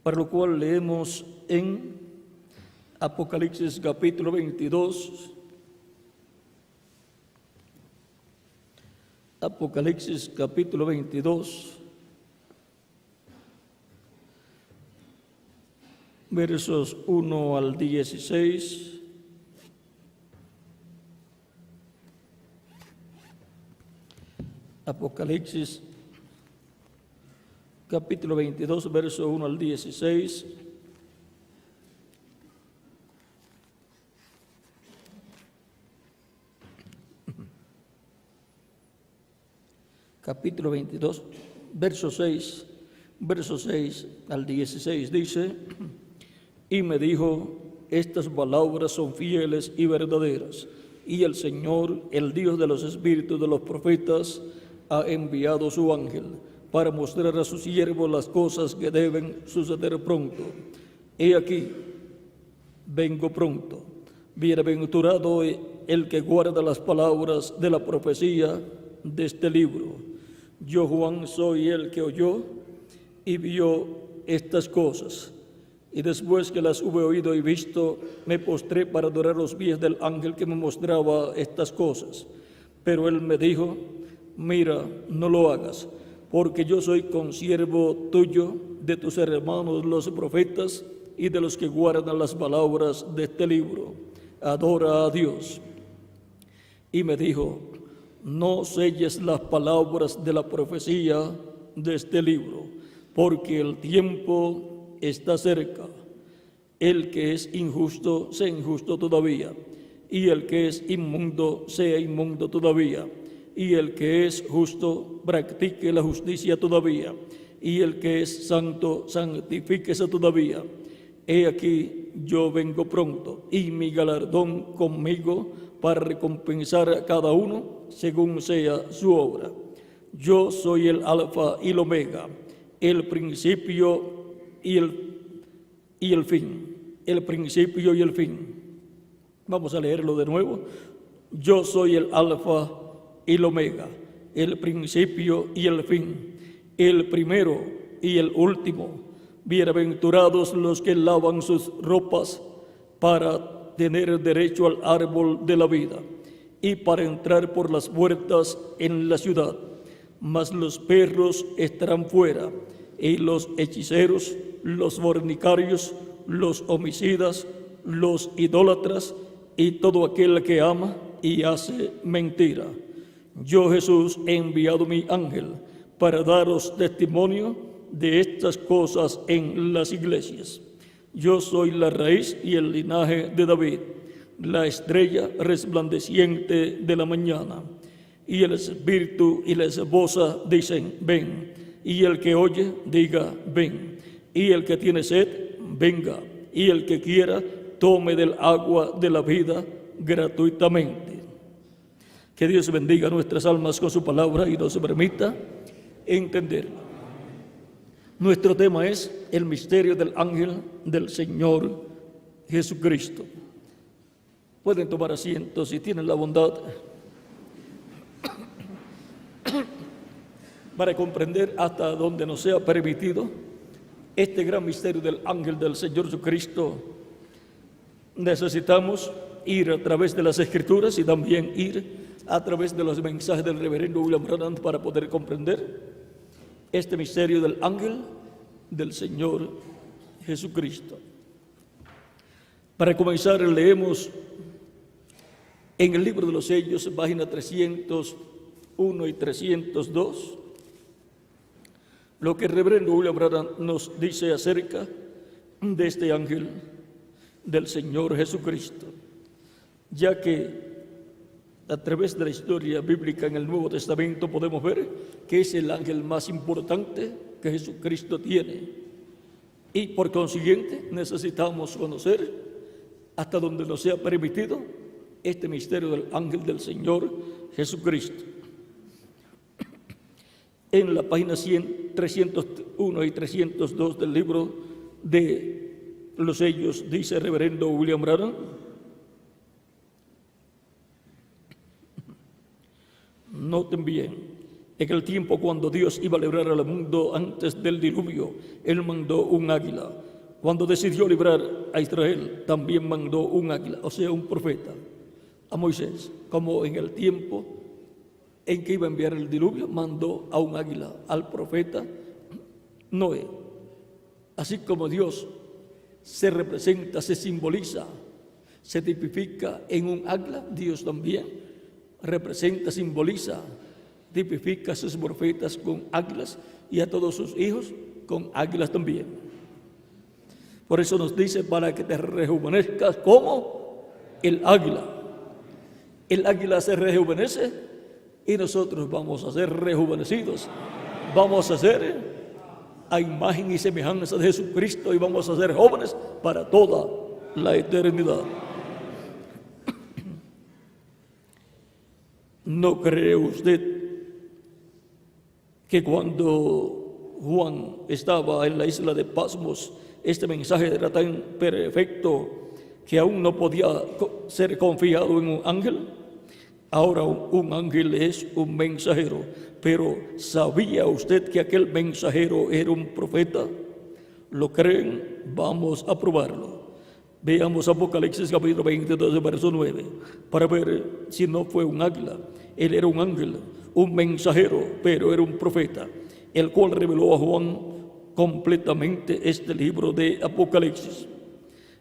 Para lo cual leemos en Apocalipsis capítulo 22. Apocalipsis capítulo 22, versos 1 al 16. Apocalipsis capítulo 22, verso 1 al 16. Capítulo 22, verso 6 al 16 dice: y me dijo, estas palabras son fieles y verdaderas, y el Señor, el Dios de los espíritus de los profetas, ha enviado su ángel para mostrar a sus siervos las cosas que deben suceder pronto. He aquí, vengo pronto. Bienaventurado el que guarda las palabras de la profecía de este libro. Yo, Juan, soy el que oyó y vio estas cosas. Y después que las hube oído y visto, me postré para adorar los pies del ángel que me mostraba estas cosas. Pero él me dijo, mira, no lo hagas, porque yo soy consiervo tuyo, de tus hermanos los profetas y de los que guardan las palabras de este libro. Adora a Dios. Y me dijo, no selles las palabras de la profecía de este libro, porque el tiempo está cerca. El que es injusto, sea injusto todavía, y el que es inmundo, sea inmundo todavía, y el que es justo, practique la justicia todavía, y el que es santo, santifíquese todavía. He aquí, yo vengo pronto, y mi galardón conmigo, para recompensar a cada uno según sea su obra. Yo soy el Alfa y el Omega, el principio y el fin. El principio y el fin. Vamos a leerlo de nuevo. Yo soy el Alfa y el Omega, el principio y el fin, el primero y el último. Bienaventurados los que lavan sus ropas para tener derecho al árbol de la vida y para entrar por las puertas en la ciudad. Mas los perros estarán fuera, y los hechiceros, los fornicarios, los homicidas, los idólatras y todo aquel que ama y hace mentira. Yo, Jesús, he enviado mi ángel para daros testimonio de estas cosas en las iglesias. Yo soy la raíz y el linaje de David, la estrella resplandeciente de la mañana. Y el espíritu y la esposa dicen, ven. Y el que oye, diga, ven. Y el que tiene sed, venga. Y el que quiera, tome del agua de la vida gratuitamente. Que Dios bendiga nuestras almas con su palabra y nos permita entender. Nuestro tema es el misterio del ángel del Señor Jesucristo. Pueden tomar asiento si tienen la bondad para comprender hasta donde nos sea permitido este gran misterio del ángel del Señor Jesucristo. Necesitamos ir a través de las Escrituras y también ir a través de los mensajes del reverendo William Branham para poder comprender este misterio del ángel del Señor Jesucristo. Para comenzar, leemos en el libro de los sellos, página 301 y 302, lo que el reverendo William Branham nos dice acerca de este ángel del Señor Jesucristo, ya que a través de la historia bíblica en el Nuevo Testamento podemos ver que es el ángel más importante que Jesucristo tiene. Y por consiguiente necesitamos conocer hasta donde nos sea permitido este misterio del ángel del Señor Jesucristo. en la página 100, 301 y 302 del libro de los sellos, dice el reverendo William Branham: noten bien, en el tiempo cuando Dios iba a librar al mundo antes del diluvio, Él mandó un águila. Cuando decidió librar a Israel, también mandó un águila, o sea, un profeta, a Moisés. Como en el tiempo en que iba a enviar el diluvio, mandó a un águila, al profeta Noé. Así como Dios se representa, se simboliza, se tipifica en un águila, Dios también representa, simboliza, tipifica a sus profetas con águilas y a todos sus hijos con águilas también. Por eso nos dice: para que te rejuvenezcas como el águila. El águila se rejuvenece y nosotros vamos a ser rejuvenecidos. Vamos a ser a imagen y semejanza de Jesucristo y vamos a ser jóvenes para toda la eternidad. ¿No cree usted que cuando Juan estaba en la isla de Patmos, este mensaje era tan perfecto que aún no podía ser confiado en un ángel? Ahora un ángel es un mensajero, pero ¿sabía usted que aquel mensajero era un profeta? ¿Lo creen? Vamos a probarlo. Veamos Apocalipsis capítulo 22, verso 9, para ver si no fue un águila. Él era un ángel, un mensajero, pero era un profeta, el cual reveló a Juan completamente este libro de Apocalipsis.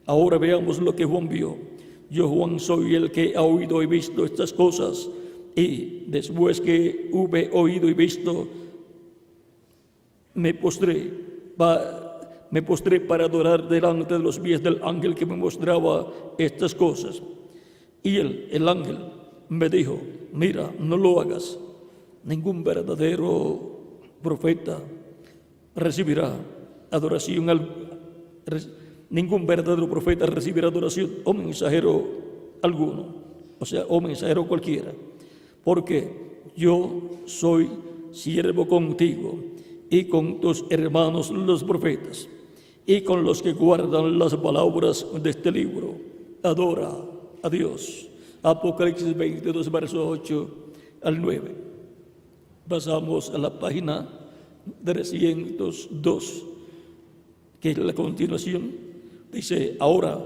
Ahora veamos lo que Juan vio. Yo, Juan, soy el que ha oído y visto estas cosas, y después que hube oído y visto, me postré para adorar delante de los pies del ángel que me mostraba estas cosas. Y el ángel, me dijo: mira, no lo hagas. Ningún verdadero profeta recibirá adoración, ningún verdadero profeta recibirá adoración o mensajero alguno, o sea, o mensajero cualquiera, porque yo soy siervo contigo y con tus hermanos los profetas y con los que guardan las palabras de este libro. Adora a Dios. Apocalipsis 22, verso 8 al 9. Pasamos a la página 302, que es la continuación. Dice: ahora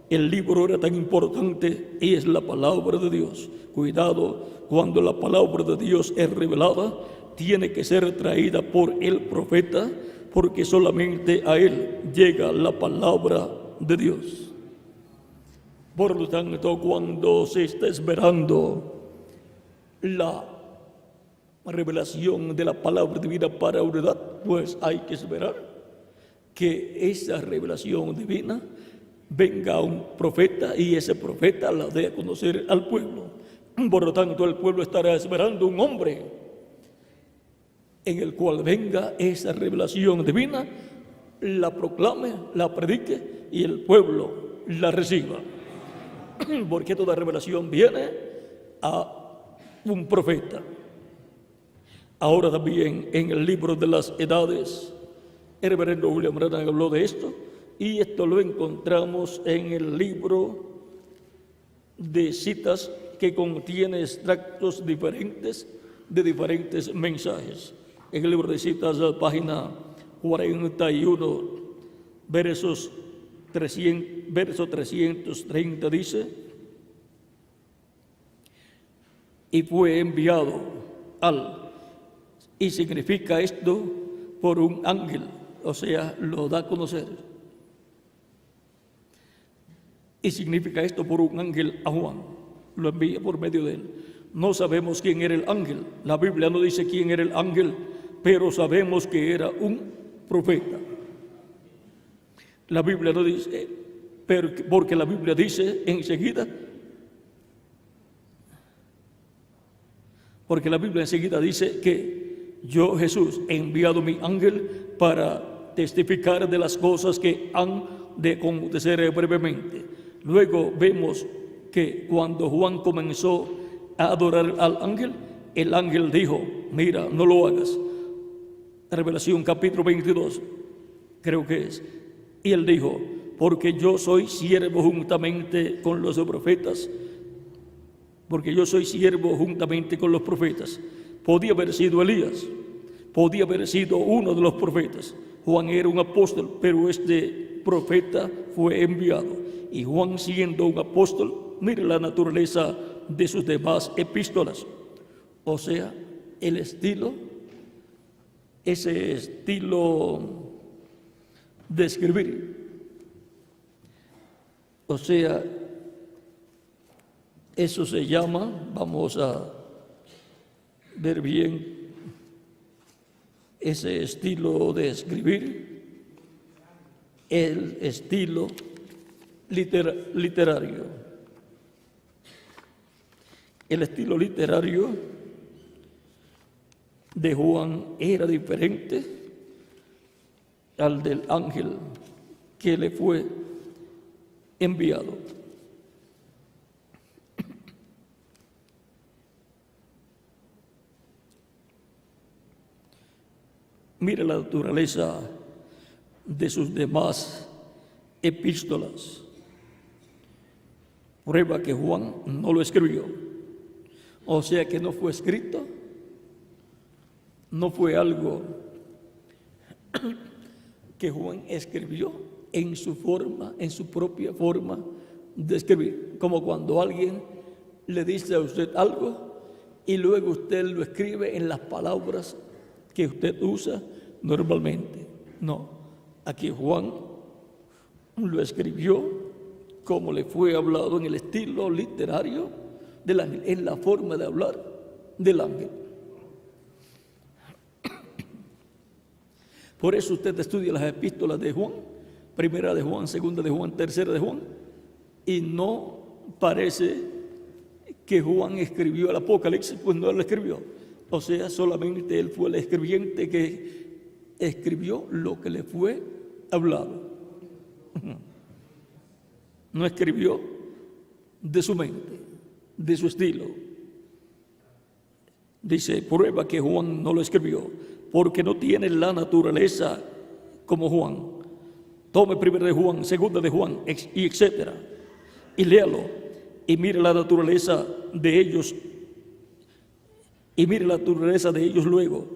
el libro era tan importante y es la palabra de Dios. Cuidado, cuando la palabra de Dios es revelada, tiene que ser traída por el profeta, porque solamente a él llega la palabra de Dios. Por lo tanto, cuando se está esperando la revelación de la palabra divina para una edad, pues hay que esperar que esa revelación divina venga a un profeta y ese profeta la dé a conocer al pueblo. Por lo tanto, el pueblo estará esperando un hombre en el cual venga esa revelación divina, la proclame, la predique y el pueblo la reciba. Porque toda revelación viene a un profeta. Ahora también en el libro de las edades, el reverendo William Branham habló de esto, y esto lo encontramos en el libro de citas que contiene extractos diferentes de diferentes mensajes. En el libro de citas, página 41, verso 330 dice: y fue enviado y significa esto por un ángel, o sea, lo da a conocer. Y significa esto por un ángel a Juan, lo envía por medio de él. No sabemos quién era el ángel, la Biblia no dice quién era el ángel, pero sabemos que era un profeta. La Biblia no dice, porque la Biblia dice enseguida, porque la Biblia enseguida dice que yo, Jesús, he enviado mi ángel para testificar de las cosas que han de acontecer brevemente. Luego vemos que cuando Juan comenzó a adorar al ángel, el ángel dijo: mira, no lo hagas. Revelación capítulo 22, creo que es. Y él dijo: porque yo soy siervo juntamente con los profetas. Porque yo soy siervo juntamente con los profetas. Podía haber sido Elías, podía haber sido uno de los profetas. Juan era un apóstol, pero este profeta fue enviado. Y Juan, siendo un apóstol, mire la naturaleza de sus demás epístolas. O sea, el estilo, ese estilo de escribir. O sea, eso se llama, vamos a ver bien, ese estilo de escribir, el estilo literario. El estilo literario de Juan era diferente al del ángel que le fue enviado. Mire la naturaleza de sus demás epístolas. Prueba que Juan no lo escribió. O sea que no fue escrito, no fue algo que Juan escribió en su forma, en su propia forma de escribir. Como cuando alguien le dice a usted algo y luego usted lo escribe en las palabras que usted usa normalmente. No, aquí Juan lo escribió como le fue hablado, en el estilo literario del ángel, en la forma de hablar del ángel. Por eso usted estudia las epístolas de Juan, primera de Juan, segunda de Juan, tercera de Juan, y no parece que Juan escribió el Apocalipsis, pues no lo escribió. O sea, solamente él fue el escribiente que escribió lo que le fue hablado. No escribió de su mente, de su estilo. Dice, prueba que Juan no lo escribió, porque no tiene la naturaleza como Juan. Tome primera de Juan, segunda de Juan, y etcétera, y léalo, y mire la naturaleza de ellos. Y mire la naturaleza de ellos luego.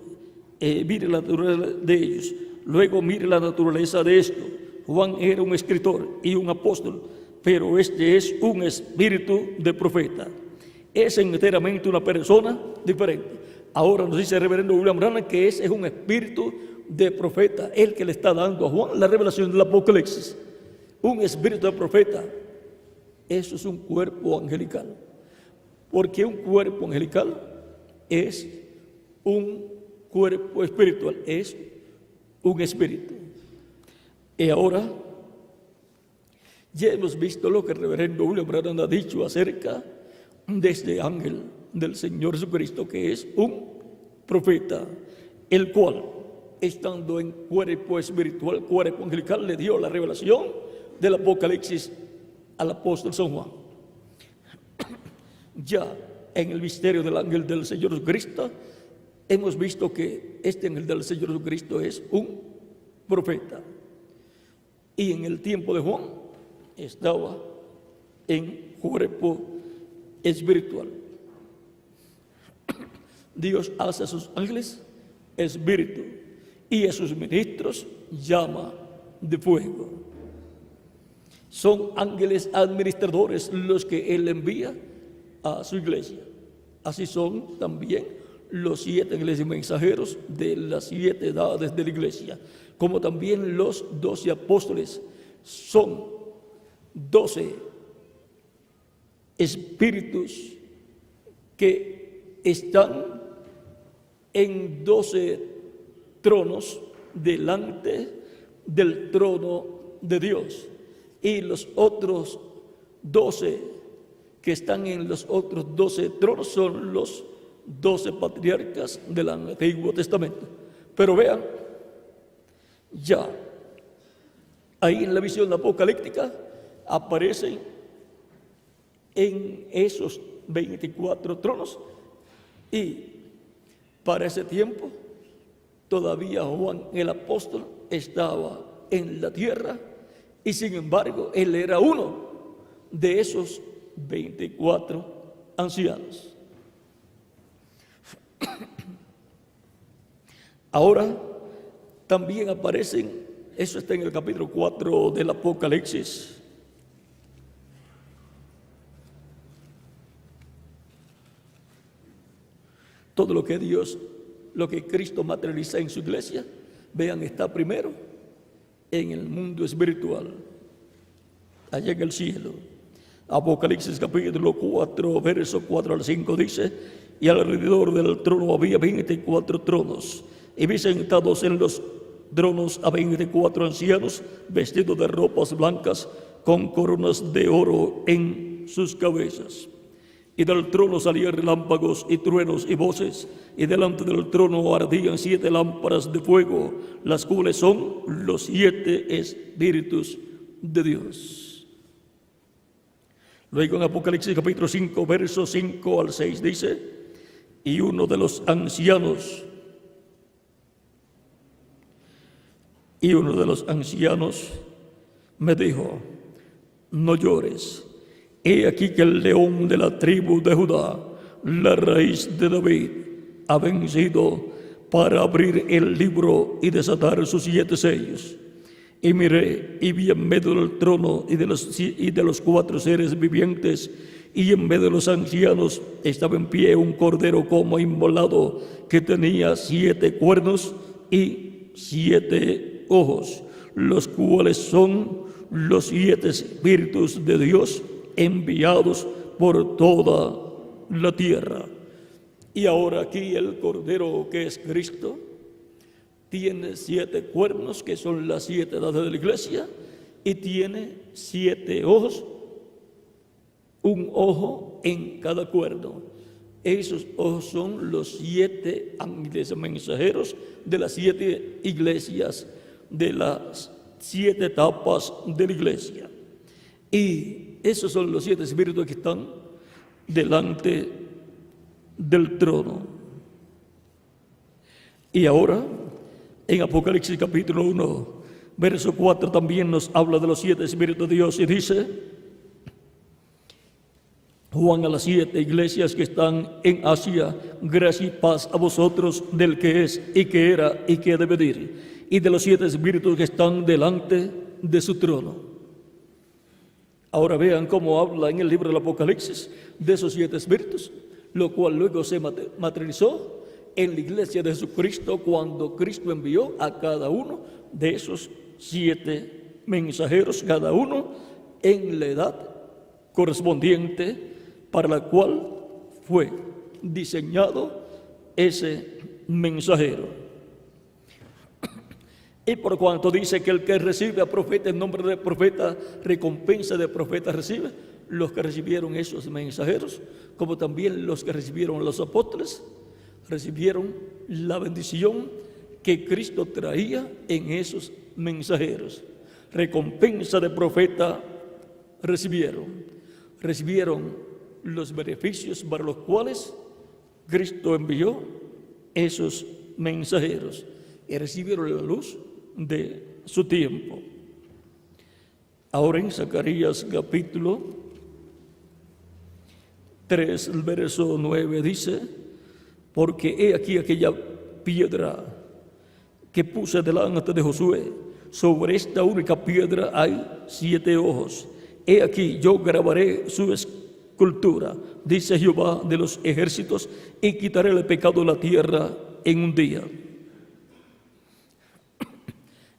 Mire la naturaleza de ellos. Luego mire la naturaleza de esto. Juan era un escritor y un apóstol, pero este es un espíritu de profeta. Es enteramente una persona diferente. Ahora nos dice el reverendo William Branham que ese es un espíritu de profeta, el que le está dando a Juan la revelación del Apocalipsis. Un espíritu de profeta. Eso es un cuerpo angelical. Porque un cuerpo angelical es un cuerpo espiritual, es un espíritu. Y ahora ya hemos visto lo que el reverendo William Branham ha dicho acerca de este ángel del Señor Jesucristo, que es un profeta, el cual, estando en cuerpo espiritual, cuerpo angelical, le dio la revelación del Apocalipsis al apóstol San Juan. Ya en el misterio del ángel del Señor Jesucristo, hemos visto que este ángel del Señor Jesucristo es un profeta. Y en el tiempo de Juan estaba en cuerpo espiritual. Dios hace a sus ángeles espíritu y a sus ministros llama de fuego. Son ángeles administradores los que Él envía a su iglesia. Así son también los 7 ángeles y mensajeros de las 7 edades de la iglesia, como también los 12 apóstoles. Son 12 espíritus que están en 12 tronos delante del trono de Dios, y los otros 12 que están en los otros 12 tronos son los 12 patriarcas del Antiguo Testamento. Pero vean, ya ahí en la visión apocalíptica aparecen en esos 24 tronos, y para ese tiempo Todavía Juan el apóstol estaba en la tierra y sin embargo él era uno de esos 24 ancianos. Ahora también aparecen, eso está en el capítulo 4 del Apocalipsis. Todo lo que Dios, lo que Cristo materializa en su iglesia, vean, está primero en el mundo espiritual, allá en el cielo. Apocalipsis capítulo 4, verso 4 al 5 dice: y alrededor del trono había 24 tronos, y vi sentados en los tronos a 24 ancianos, vestidos de ropas blancas, con coronas de oro en sus cabezas. Y del trono salían relámpagos y truenos y voces, y delante del trono ardían 7 lámparas de fuego, las cuales son los 7 espíritus de Dios. Luego en Apocalipsis capítulo 5, versos 5 al 6 dice: y uno de los ancianos me dijo: no llores. He aquí que el león de la tribu de Judá, la raíz de David, ha vencido para abrir el libro y desatar sus 7 sellos. Y miré, y vi en medio del trono y de los 4 seres vivientes, y en medio de los ancianos estaba en pie un cordero como inmolado, que tenía 7 cuernos y 7 ojos, los cuales son los 7 espíritus de Dios enviados por toda la tierra. Y ahora aquí el cordero, que es Cristo, tiene 7 cuernos, que son las 7 edades de la iglesia, y tiene 7 ojos, un ojo en cada cuerno. Esos ojos son los 7 ángeles mensajeros de las 7 iglesias, de las 7 etapas de la iglesia. Y esos son los 7 espíritus que están delante del trono. Y ahora, en Apocalipsis capítulo 1, verso 4, también nos habla de los 7 espíritus de Dios y dice: Juan a las 7 iglesias que están en Asia, gracia y paz a vosotros del que es y que era y que ha de venir, y de los 7 espíritus que están delante de su trono. Ahora vean cómo habla en el libro del Apocalipsis de esos 7 espíritus, lo cual luego se materializó en la iglesia de Jesucristo, cuando Cristo envió a cada uno de esos 7 mensajeros, cada uno en la edad correspondiente para la cual fue diseñado ese mensajero. Y por cuanto dice que el que recibe a profeta en nombre de profeta, recompensa de profeta recibe, los que recibieron esos mensajeros, como también los que recibieron los apóstoles, recibieron la bendición que Cristo traía en esos mensajeros. Recompensa de profeta recibieron los beneficios para los cuales Cristo envió esos mensajeros, y recibieron la luz de su tiempo. Ahora en Zacarías capítulo 3, el verso 9 dice: porque he aquí aquella piedra que puse delante de Josué, sobre esta única piedra hay 7 ojos. He aquí yo grabaré su escultura, dice Jehová de los ejércitos, y quitaré el pecado de la tierra en un día.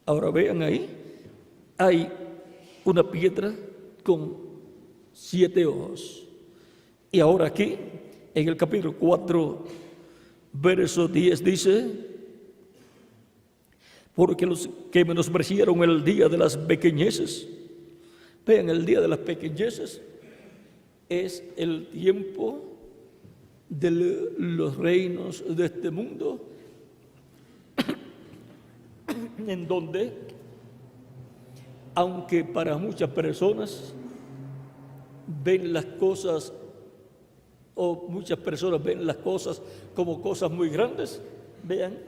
Ahora vean ahí, hay una piedra con 7 ojos. Y ahora aquí, en el capítulo 4, verso 10 dice: porque los que menospreciaron el día de las pequeñeces, vean, el día de las pequeñeces es el tiempo de los reinos de este mundo, en donde, aunque para muchas personas ven las cosas, o muchas personas ven las cosas como cosas muy grandes, vean,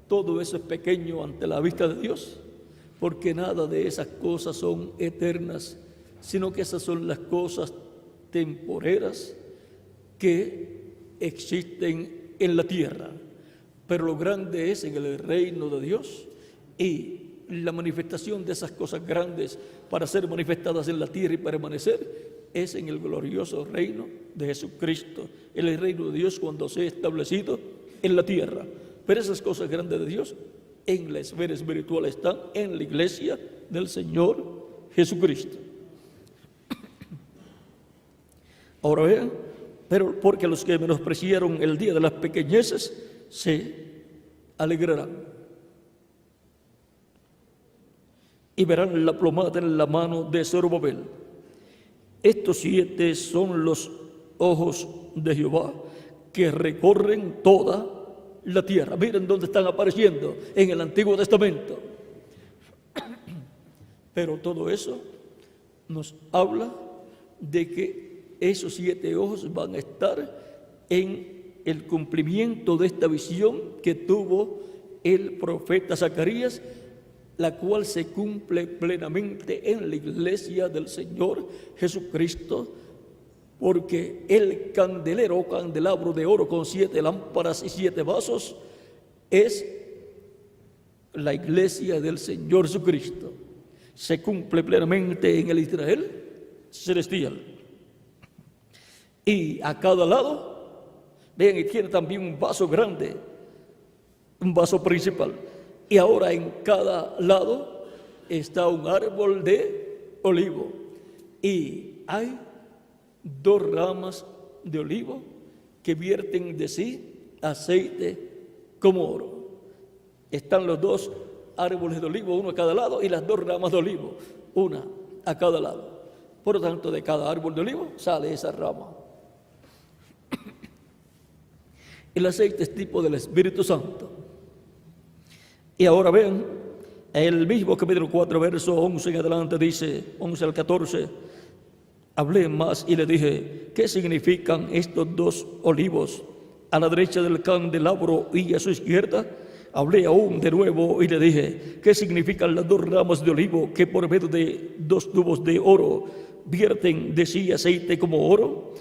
todo eso es pequeño ante la vista de Dios, porque nada de esas cosas son eternas, sino que esas son las cosas temporeras que existen en la tierra. Pero lo grande es en el reino de Dios, y la manifestación de esas cosas grandes para ser manifestadas en la tierra y permanecer es en el glorioso reino de Jesucristo, el reino de Dios cuando sea establecido en la tierra. Pero esas cosas grandes de Dios en la esfera espiritual están en la iglesia del Señor Jesucristo. Ahora vean, pero porque los que menospreciaron el día de las pequeñeces se alegrarán y verán la plomada en la mano de Zorobabel. Estos 7 son los ojos de Jehová que recorren toda la tierra. Miren dónde están apareciendo en el Antiguo Testamento. Pero todo eso nos habla de que esos 7 ojos van a estar en el cumplimiento de esta visión que tuvo el profeta Zacarías, la cual se cumple plenamente en la iglesia del Señor Jesucristo, porque el candelero o candelabro de oro con 7 lámparas y 7 vasos es la iglesia del Señor Jesucristo. Se cumple plenamente en el Israel celestial. Y a cada lado, vean, y tiene también un vaso grande, un vaso principal. Y ahora en cada lado está un árbol de olivo. Y hay 2 ramas de olivo que vierten de sí aceite como oro. Están los 2 árboles de olivo, uno a cada lado, y las 2 ramas de olivo, una a cada lado. Por lo tanto, de cada árbol de olivo sale esa rama. El aceite es tipo del Espíritu Santo. Y ahora vean, el mismo capítulo 4, verso 11 en adelante dice, 11 al 14, hablé más y le dije, ¿qué significan estos 2 olivos a la derecha del candelabro y a su izquierda? Hablé aún de nuevo y le dije, ¿qué significan las 2 ramas de olivo que por medio de 2 tubos de oro vierten de sí aceite como oro?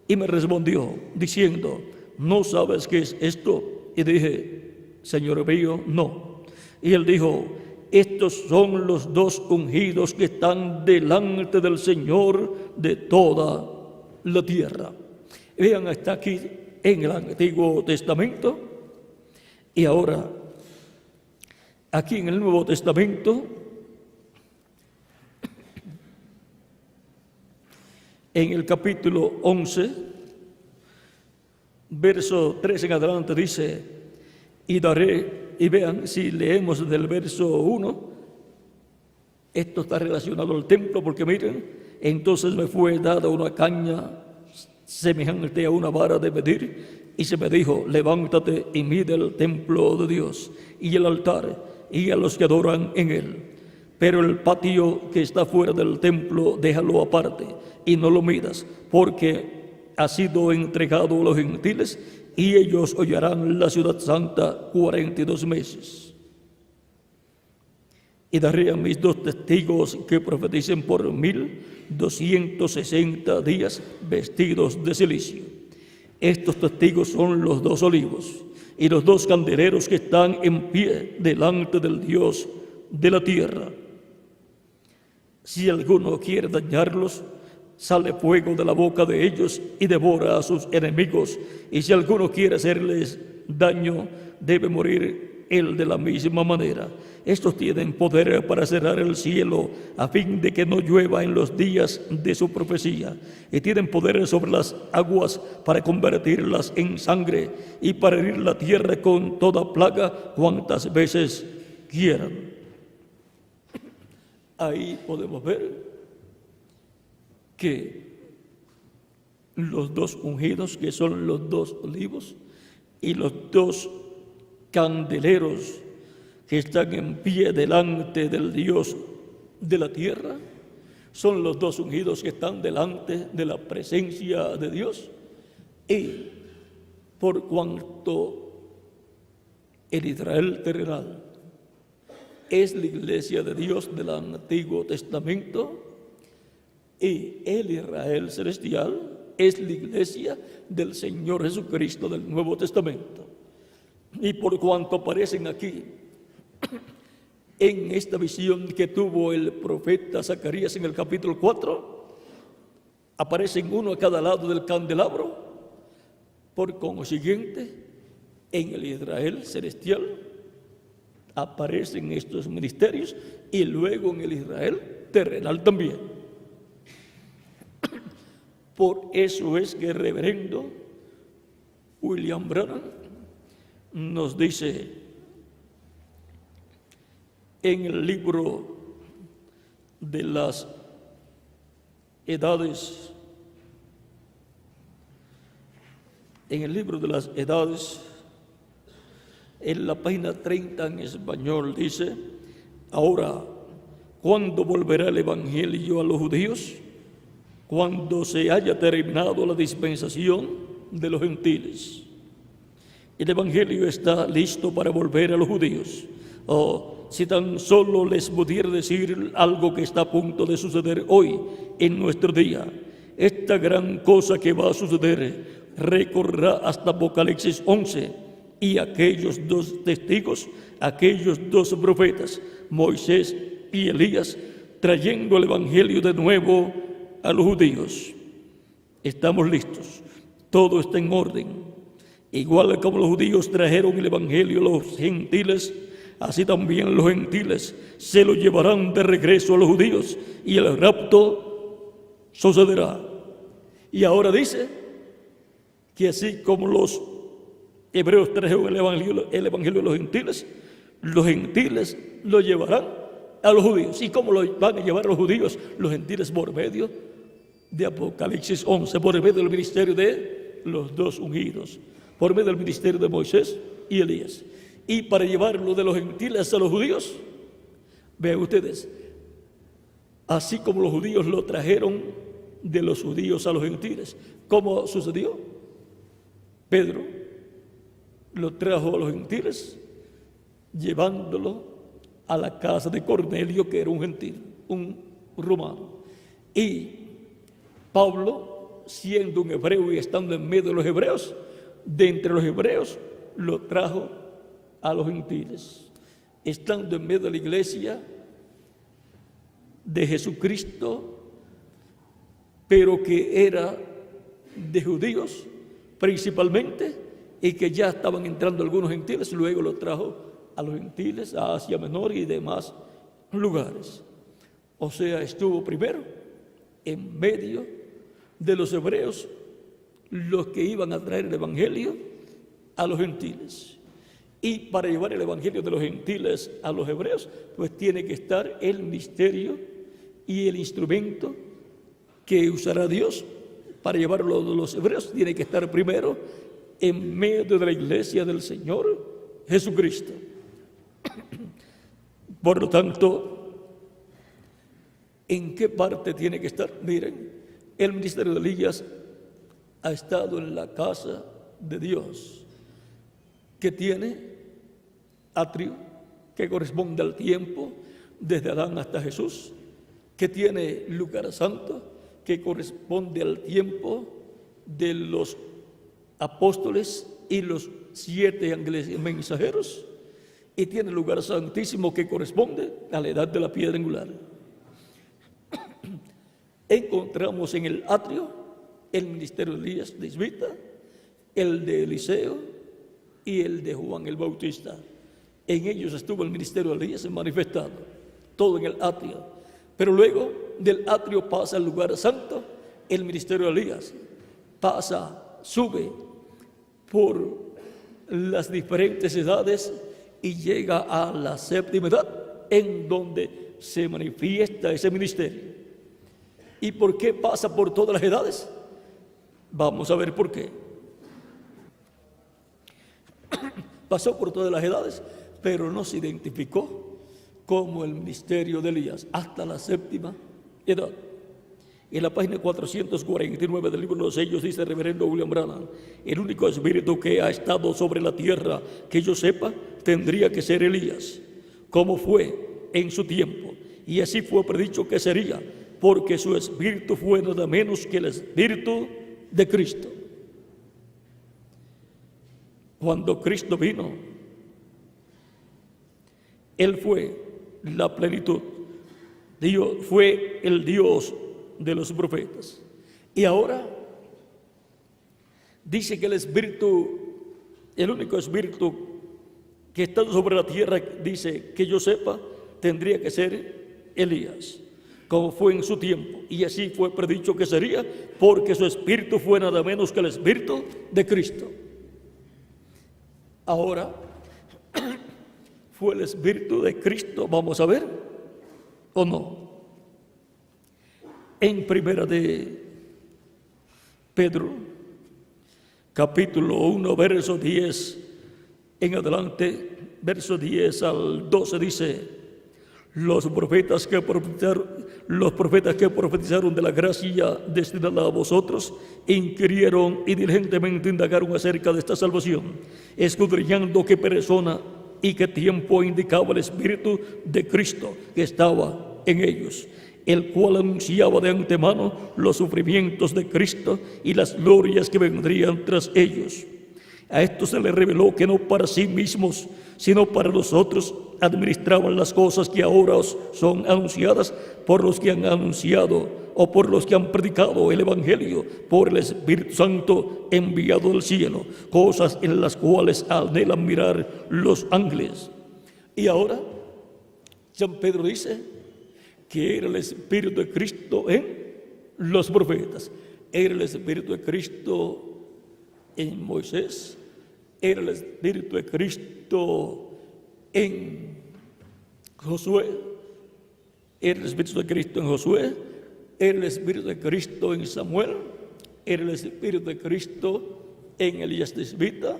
Y me respondió diciendo, ¿no sabes qué es esto? Y dije, Señor mío, no. Y él dijo, estos son los 2 ungidos que están delante del Señor de toda la tierra. Vean, hasta aquí en el Antiguo Testamento. Y ahora, aquí en el Nuevo Testamento, en el capítulo 11, verso 3 en adelante dice, y daré, y vean, si leemos del verso 1, esto está relacionado al templo, porque miren, entonces me fue dada una caña semejante a una vara de medir, y se me dijo, levántate y mide el templo de Dios, y el altar, y a los que adoran en él. Pero el patio que está fuera del templo, déjalo aparte, y no lo midas, porque ha sido entregado a los gentiles, y ellos hollarán la ciudad santa 42 meses. Y daré a mis 2 testigos que profeticen por 1260 días vestidos de cilicio. Estos testigos son los 2 olivos y los 2 candeleros que están en pie delante del Dios de la tierra. Si alguno quiere dañarlos, sale fuego de la boca de ellos y devora a sus enemigos. Y si alguno quiere hacerles daño, debe morir él de la misma manera. Estos tienen poder para cerrar el cielo a fin de que no llueva en los días de su profecía. Y tienen poder sobre las aguas para convertirlas en sangre y para herir la tierra con toda plaga cuantas veces quieran. Ahí podemos ver que los 2 ungidos, que son los 2 olivos, y los 2 candeleros que están en pie delante del Dios de la tierra, son los 2 ungidos que están delante de la presencia de Dios. Y por cuanto el Israel terrenal es la iglesia de Dios del Antiguo Testamento y el Israel celestial es la iglesia del Señor Jesucristo del Nuevo Testamento. Y por cuanto aparecen aquí, en esta visión que tuvo el profeta Zacarías en el capítulo 4, aparecen uno a cada lado del candelabro. Por consiguiente, en el Israel celestial aparecen estos ministerios y luego en el Israel terrenal también. Por eso es que el reverendo William Branham nos dice en el libro de las edades, en la página 30 en español dice: ahora, ¿cuándo volverá el evangelio a los judíos? Cuando se haya terminado la dispensación de los gentiles. El evangelio está listo para volver a los judíos. Si tan solo les pudiera decir algo que está a punto de suceder hoy en nuestro día, esta gran cosa que va a suceder recorrerá hasta Apocalipsis 11, y aquellos dos testigos, aquellos dos profetas, Moisés y Elías, trayendo el evangelio de nuevo a los judíos. Estamos listos, todo está en orden. Igual como los judíos trajeron el evangelio a los gentiles, así también los gentiles se lo llevarán de regreso a los judíos y el rapto sucederá. Y ahora dice que así como los hebreos trajeron el evangelio a los gentiles lo llevarán a los judíos. ¿Y cómo lo van a llevar a los judíos? Los gentiles por medio de Apocalipsis 11, por medio del ministerio de los dos ungidos, por medio del ministerio de Moisés y Elías. Y para llevarlo de los gentiles a los judíos, vean ustedes, así como los judíos lo trajeron de los judíos a los gentiles, ¿cómo sucedió? Pedro lo trajo a los gentiles, llevándolo a la casa de Cornelio, que era un gentil, un romano. Y Pablo, siendo un hebreo y estando en medio de los hebreos, de entre los hebreos, lo trajo a los gentiles. Estando en medio de la iglesia de Jesucristo, pero que era de judíos principalmente, y que ya estaban entrando algunos gentiles, luego lo trajo a los gentiles, a Asia Menor y demás lugares. O sea, estuvo primero en medio de los hebreos, los que iban a traer el evangelio a los gentiles. Y para llevar el evangelio de los gentiles a los hebreos, pues tiene que estar el ministerio y el instrumento que usará Dios para llevarlo de los hebreos. Tiene que estar primero en medio de la iglesia del Señor Jesucristo. Por lo tanto, ¿en qué parte tiene que estar? Miren, el ministerio de Elías ha estado en la casa de Dios, que tiene atrio, que corresponde al tiempo desde Adán hasta Jesús, que tiene lugar santo, que corresponde al tiempo de los apóstoles y los 7 ángeles mensajeros, y tiene lugar santísimo que corresponde a la edad de la piedra angular. Encontramos en el atrio el ministerio de Elías de Isbita, el de Eliseo y el de Juan el Bautista. En ellos estuvo el ministerio de Elías manifestado, todo en el atrio. Pero luego del atrio pasa al lugar santo, el ministerio de Elías sube por las diferentes edades y llega a la 7ª edad, en donde se manifiesta ese ministerio. ¿Y por qué pasa por todas las edades? Vamos a ver por qué. Pasó por todas las edades, pero no se identificó como el ministerio de Elías hasta la 7ª edad. En la página 449 del libro de los sellos dice el reverendo William Branham: el único espíritu que ha estado sobre la tierra que yo sepa tendría que ser Elías, como fue en su tiempo. Y así fue predicho que sería, porque su espíritu fue nada menos que el espíritu de Cristo. Cuando Cristo vino, Él fue la plenitud. Dios fue el Dios de los profetas. Y ahora dice que el espíritu, el único espíritu que está sobre la tierra, dice que yo sepa, tendría que ser Elías, como fue en su tiempo. Y así fue predicho que sería, porque su espíritu fue nada menos que el espíritu de Cristo. Ahora, ¿fue el espíritu de Cristo? Vamos a ver, ¿o no? En primera de Pedro, capítulo 1, verso 10 en adelante, verso 10 al 12 dice: los profetas que profetizaron de la gracia destinada a vosotros inquirieron y diligentemente indagaron acerca de esta salvación, escudriñando qué persona y qué tiempo indicaba el Espíritu de Cristo que estaba en ellos, el cual anunciaba de antemano los sufrimientos de Cristo y las glorias que vendrían tras ellos. A esto se les reveló que no para sí mismos, sino para nosotros administraban las cosas que ahora son anunciadas por los que han anunciado o por los que han predicado el Evangelio por el Espíritu Santo enviado del cielo, cosas en las cuales anhelan mirar los ángeles. Y ahora San Pedro dice que era el Espíritu de Cristo en los profetas, era el Espíritu de Cristo en Moisés, era el Espíritu de Cristo en Josué, era el Espíritu de Cristo en Josué, era el Espíritu de Cristo en Samuel, era el Espíritu de Cristo en Elías Tisbita,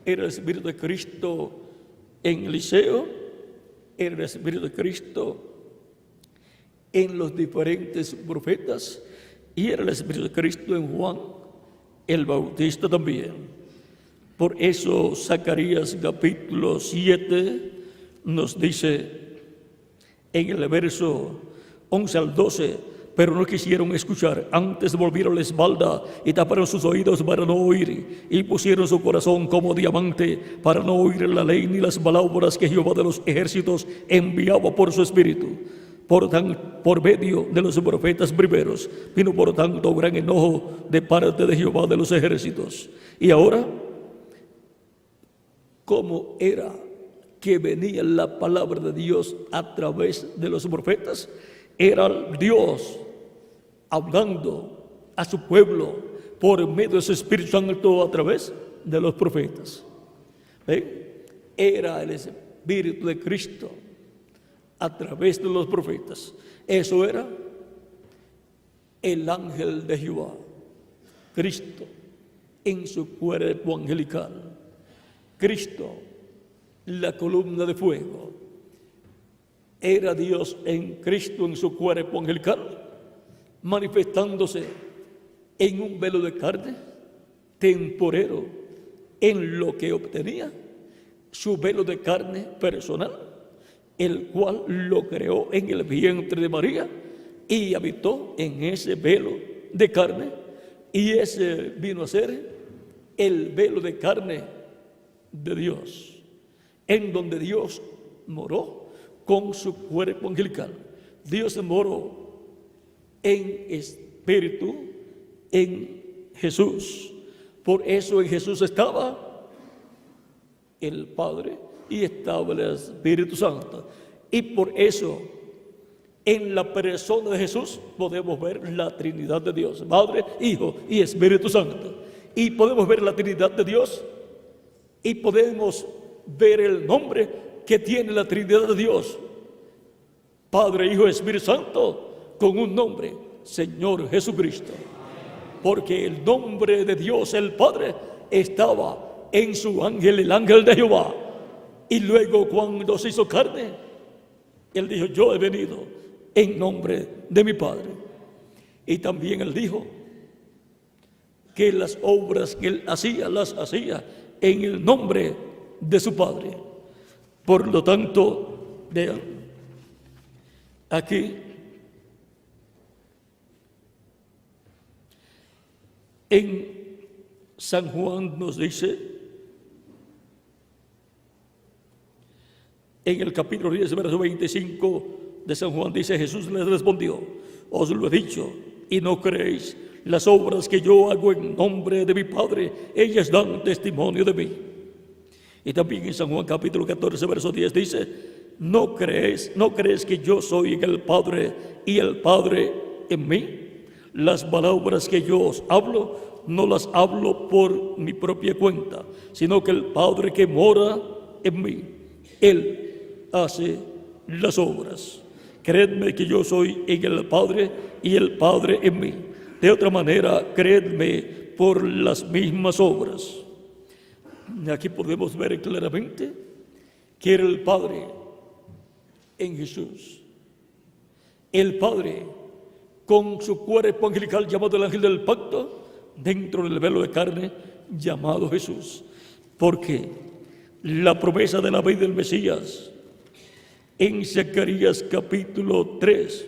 era el Espíritu de Cristo en Eliseo, era el Espíritu de Cristo en los diferentes profetas, y era el Espíritu de Cristo en Juan el Bautista también. Por eso Zacarías capítulo 7 nos dice en el verso 11 al 12: pero no quisieron escuchar, antes volvieron la espalda y taparon sus oídos para no oír, y pusieron su corazón como diamante para no oír la ley ni las palabras que Jehová de los ejércitos enviaba por su espíritu. Por medio de los profetas primeros vino por tanto gran enojo de parte de Jehová de los ejércitos. Y ahora, ¿cómo era que venía la palabra de Dios a través de los profetas? Era Dios hablando a su pueblo por medio de su Espíritu Santo a través de los profetas. ¿Ven? Era el Espíritu de Cristo a través de los profetas. Eso era el ángel de Jehová, Cristo en su cuerpo angelical, Cristo, la columna de fuego. Era Dios en Cristo en su cuerpo angelical, manifestándose en un velo de carne temporero, en lo que obtenía su velo de carne personal, el cual lo creó en el vientre de María y habitó en ese velo de carne, y ese vino a ser el velo de carne de Dios, en donde Dios moró con su cuerpo angelical. Dios moró en espíritu en Jesús. Por eso en Jesús estaba el Padre y estaba el Espíritu Santo. Y por eso en la persona de Jesús podemos ver la Trinidad de Dios, Padre, Hijo y Espíritu Santo. Y podemos ver la Trinidad de Dios y podemos ver el nombre que tiene la Trinidad de Dios, Padre, Hijo y Espíritu Santo, con un nombre: Señor Jesucristo. Porque el nombre de Dios el Padre estaba en su ángel, el ángel de Jehová. Y luego cuando se hizo carne, Él dijo: yo he venido en nombre de mi Padre. Y también Él dijo que las obras que Él hacía, las hacía en el nombre de su Padre. Por lo tanto, vean, aquí en San Juan nos dice, en el capítulo 10, verso 25 de San Juan, dice: Jesús les respondió: os lo he dicho y no creéis. Las obras que yo hago en nombre de mi Padre, ellas dan testimonio de mí. Y también en San Juan capítulo 14, verso 10 dice: ¿No crees que yo soy en el Padre y el Padre en mí? Las palabras que yo os hablo, no las hablo por mi propia cuenta, sino que el Padre que mora en mí, Él hace las obras. Creedme que yo soy en el Padre y el Padre en mí. De otra manera, creedme por las mismas obras. Aquí podemos ver claramente que era el Padre en Jesús. El Padre con su cuerpo angelical llamado el ángel del pacto, dentro del velo de carne llamado Jesús. Porque la promesa de la vida del Mesías en Zacarías capítulo 3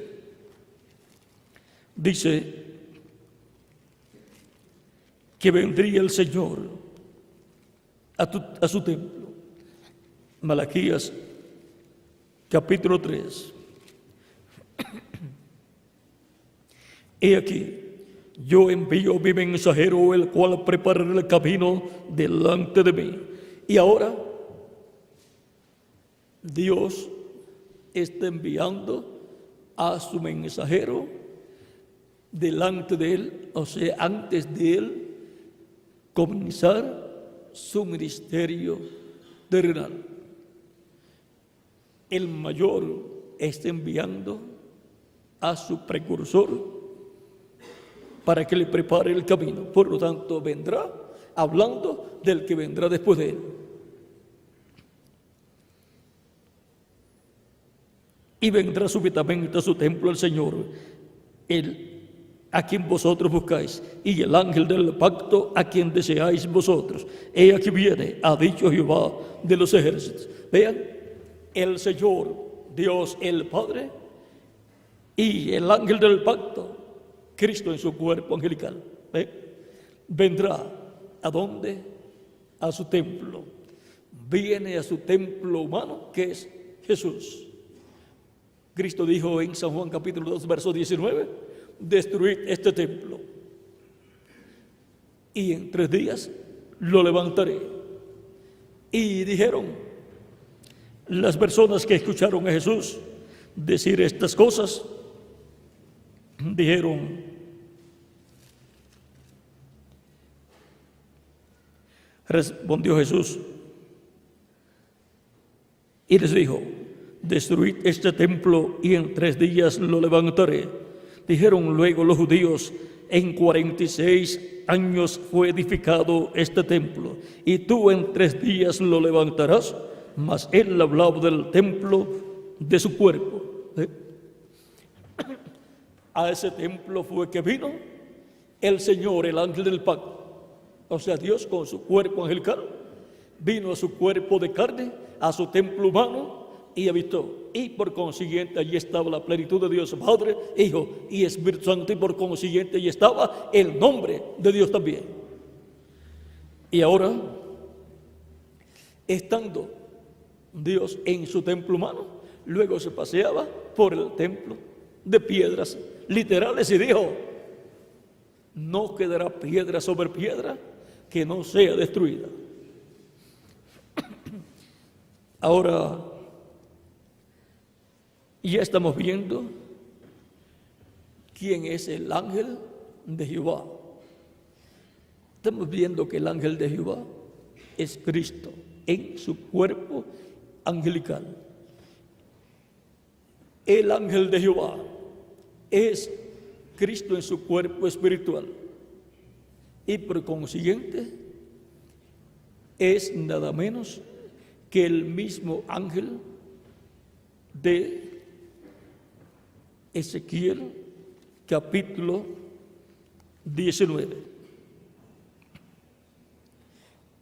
dice que vendría el Señor a su templo. Malaquías capítulo 3. He aquí, yo envío mi mensajero, el cual preparará el camino delante de mí. Y ahora Dios está enviando a su mensajero delante de él, o sea, antes de él comenzar su ministerio terrenal. El mayor está enviando a su precursor para que le prepare el camino. Por lo tanto, vendrá hablando del que vendrá después de él. Y vendrá súbitamente a su templo el Señor, el a quien vosotros buscáis, y el ángel del pacto a quien deseáis vosotros. He aquí viene, ha dicho Jehová de los ejércitos. Vean, el Señor, Dios el Padre, y el ángel del pacto, Cristo en su cuerpo angelical, vendrá ¿a dónde? A su templo. Viene a su templo humano, que es Jesús. Cristo dijo en San Juan capítulo 2, verso 19: destruid este templo y en 3 días lo levantaré. Y dijeron las personas que escucharon a Jesús decir estas cosas, dijeron: respondió Jesús y les dijo: destruid este templo y en 3 días lo levantaré. Dijeron luego los judíos: en 46 años fue edificado este templo, y tú en 3 días lo levantarás. Mas él hablaba del templo de su cuerpo. A ese templo fue que vino el Señor, el ángel del pacto. O sea, Dios con su cuerpo angelical vino a su cuerpo de carne, a su templo humano, y habitó. Y por consiguiente allí estaba la plenitud de Dios Padre, Hijo y Espíritu Santo, y por consiguiente allí estaba el nombre de Dios también. Y ahora, estando Dios en su templo humano, luego se paseaba por el templo de piedras literales y dijo: no quedará piedra sobre piedra que no sea destruida. Ahora ya estamos viendo quién es el ángel de Jehová. Estamos viendo que el ángel de Jehová es Cristo en su cuerpo angelical. El ángel de Jehová es Cristo en su cuerpo espiritual. Y por consiguiente es nada menos que el mismo ángel de Ezequiel capítulo 19.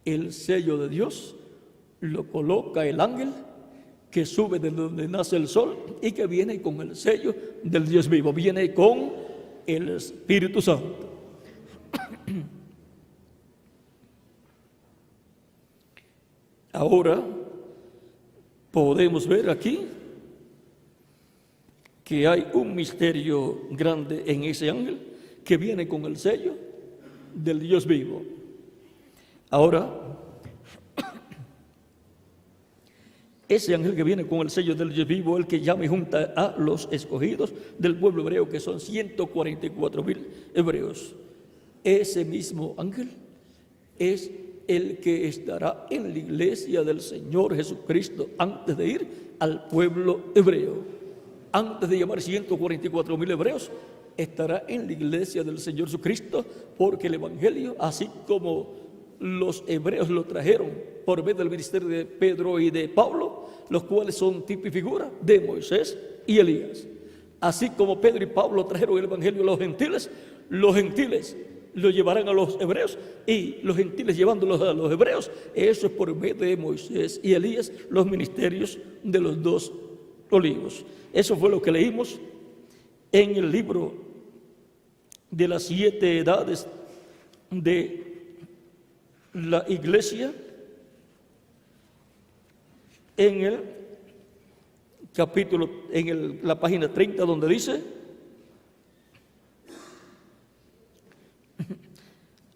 El sello de Dios lo coloca el ángel que sube de donde nace el sol y que viene con el sello del Dios vivo, viene con el Espíritu Santo. Ahora podemos ver aquí que hay un misterio grande en ese ángel que viene con el sello del Dios vivo. Ahora, ese ángel que viene con el sello del Dios vivo, el que llama y junta a los escogidos del pueblo hebreo, que son 144,000 hebreos. Ese mismo ángel es el que estará en la iglesia del Señor Jesucristo antes de ir al pueblo hebreo. Antes de llamar 144,000 hebreos, estará en la iglesia del Señor Jesucristo, porque el Evangelio, así como los hebreos lo trajeron por medio del ministerio de Pedro y de Pablo, los cuales son tipo y figura de Moisés y Elías. Así como Pedro y Pablo trajeron el Evangelio a los gentiles lo llevarán a los hebreos, y los gentiles llevándolos a los hebreos. Eso es por medio de Moisés y Elías, los ministerios de los dos olivos. Eso fue lo que leímos en el libro de las 7 edades de la iglesia, en el capítulo, la página 30, donde dice: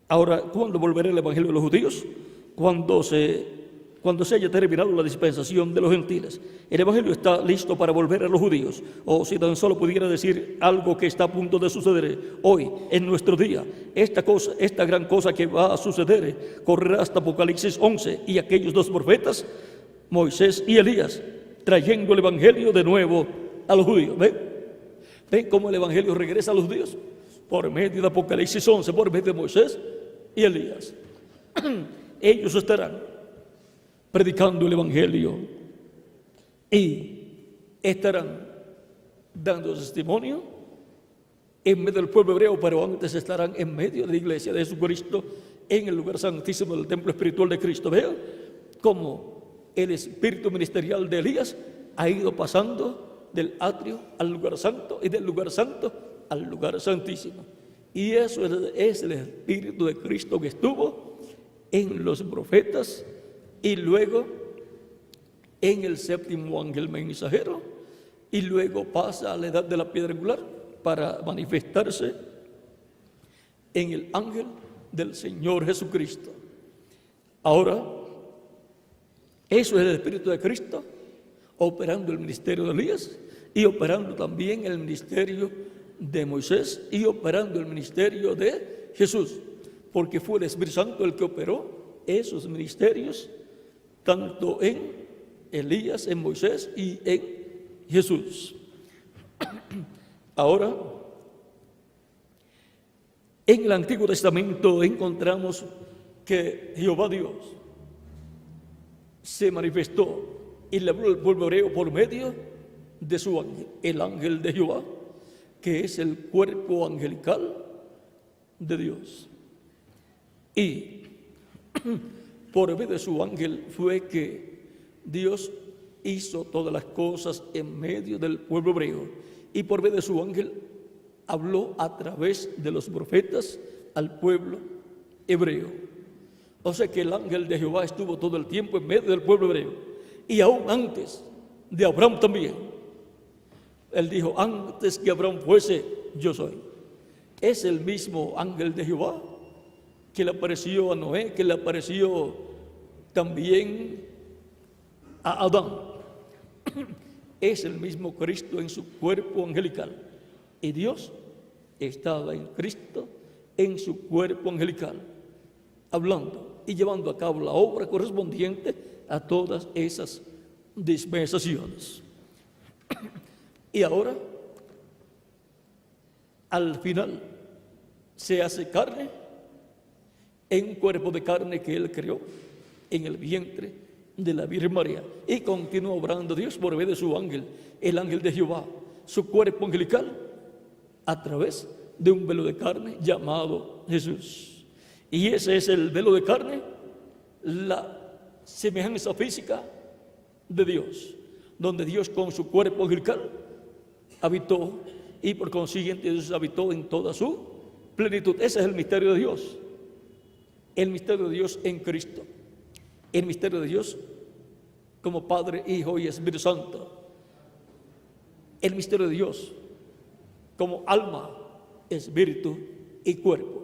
ahora, ¿cuándo volverá el evangelio de los judíos? Cuando se haya terminado la dispensación de los gentiles. El evangelio está listo para volver a los judíos. O si tan solo pudiera decir algo que está a punto de suceder hoy, en nuestro día, esta gran cosa que va a suceder, correrá hasta Apocalipsis 11, y aquellos dos profetas, Moisés y Elías, trayendo el evangelio de nuevo a los judíos. ¿Ven cómo el evangelio regresa a los judíos? Por medio de Apocalipsis 11, por medio de Moisés y Elías. Ellos estarán predicando el evangelio y estarán dando testimonio en medio del pueblo hebreo, pero antes estarán en medio de la iglesia de Jesucristo, en el lugar santísimo del templo espiritual de Cristo. Vean cómo el espíritu ministerial de Elías ha ido pasando del atrio al lugar santo, y del lugar santo al lugar santísimo. Y eso es el espíritu de Cristo que estuvo en los profetas, y luego en el séptimo ángel mensajero, y luego pasa a la edad de la piedra angular para manifestarse en el ángel del Señor Jesucristo. Ahora, eso es el espíritu de Cristo operando el ministerio de Elías, y operando también el ministerio de Moisés, y operando el ministerio de Jesús, porque fue el Espíritu Santo el que operó esos ministerios, tanto en Elías, en Moisés y en Jesús. Ahora, en el Antiguo Testamento encontramos que Jehová Dios se manifestó y le habló al pueblo hebreo por medio de su ángel, el ángel de Jehová, que es el cuerpo angelical de Dios. Y por medio de su ángel fue que Dios hizo todas las cosas en medio del pueblo hebreo, y por medio de su ángel habló a través de los profetas al pueblo hebreo. O sea que el ángel de Jehová estuvo todo el tiempo en medio del pueblo hebreo, y aún antes de Abraham también. Él dijo: antes que Abraham fuese, yo soy. Es el mismo ángel de Jehová que le apareció a Noé, que le apareció también a Adán. Es el mismo Cristo en su cuerpo angelical, y Dios estaba en Cristo en su cuerpo angelical, hablando y llevando a cabo la obra correspondiente a todas esas dispensaciones. Y ahora, al final, se hace carne en un cuerpo de carne que Él creó en el vientre de la Virgen María, y continúa obrando Dios por medio de su ángel, el ángel de Jehová, su cuerpo angelical, a través de un velo de carne llamado Jesús. Y ese es el velo de carne, la semejanza física de Dios. donde Dios con su cuerpo angelical habitó, y por consiguiente Dios habitó en toda su plenitud. Ese es el misterio de Dios, el misterio de Dios en Cristo, el misterio de Dios como Padre, Hijo y Espíritu Santo, el misterio de Dios como alma, espíritu y cuerpo.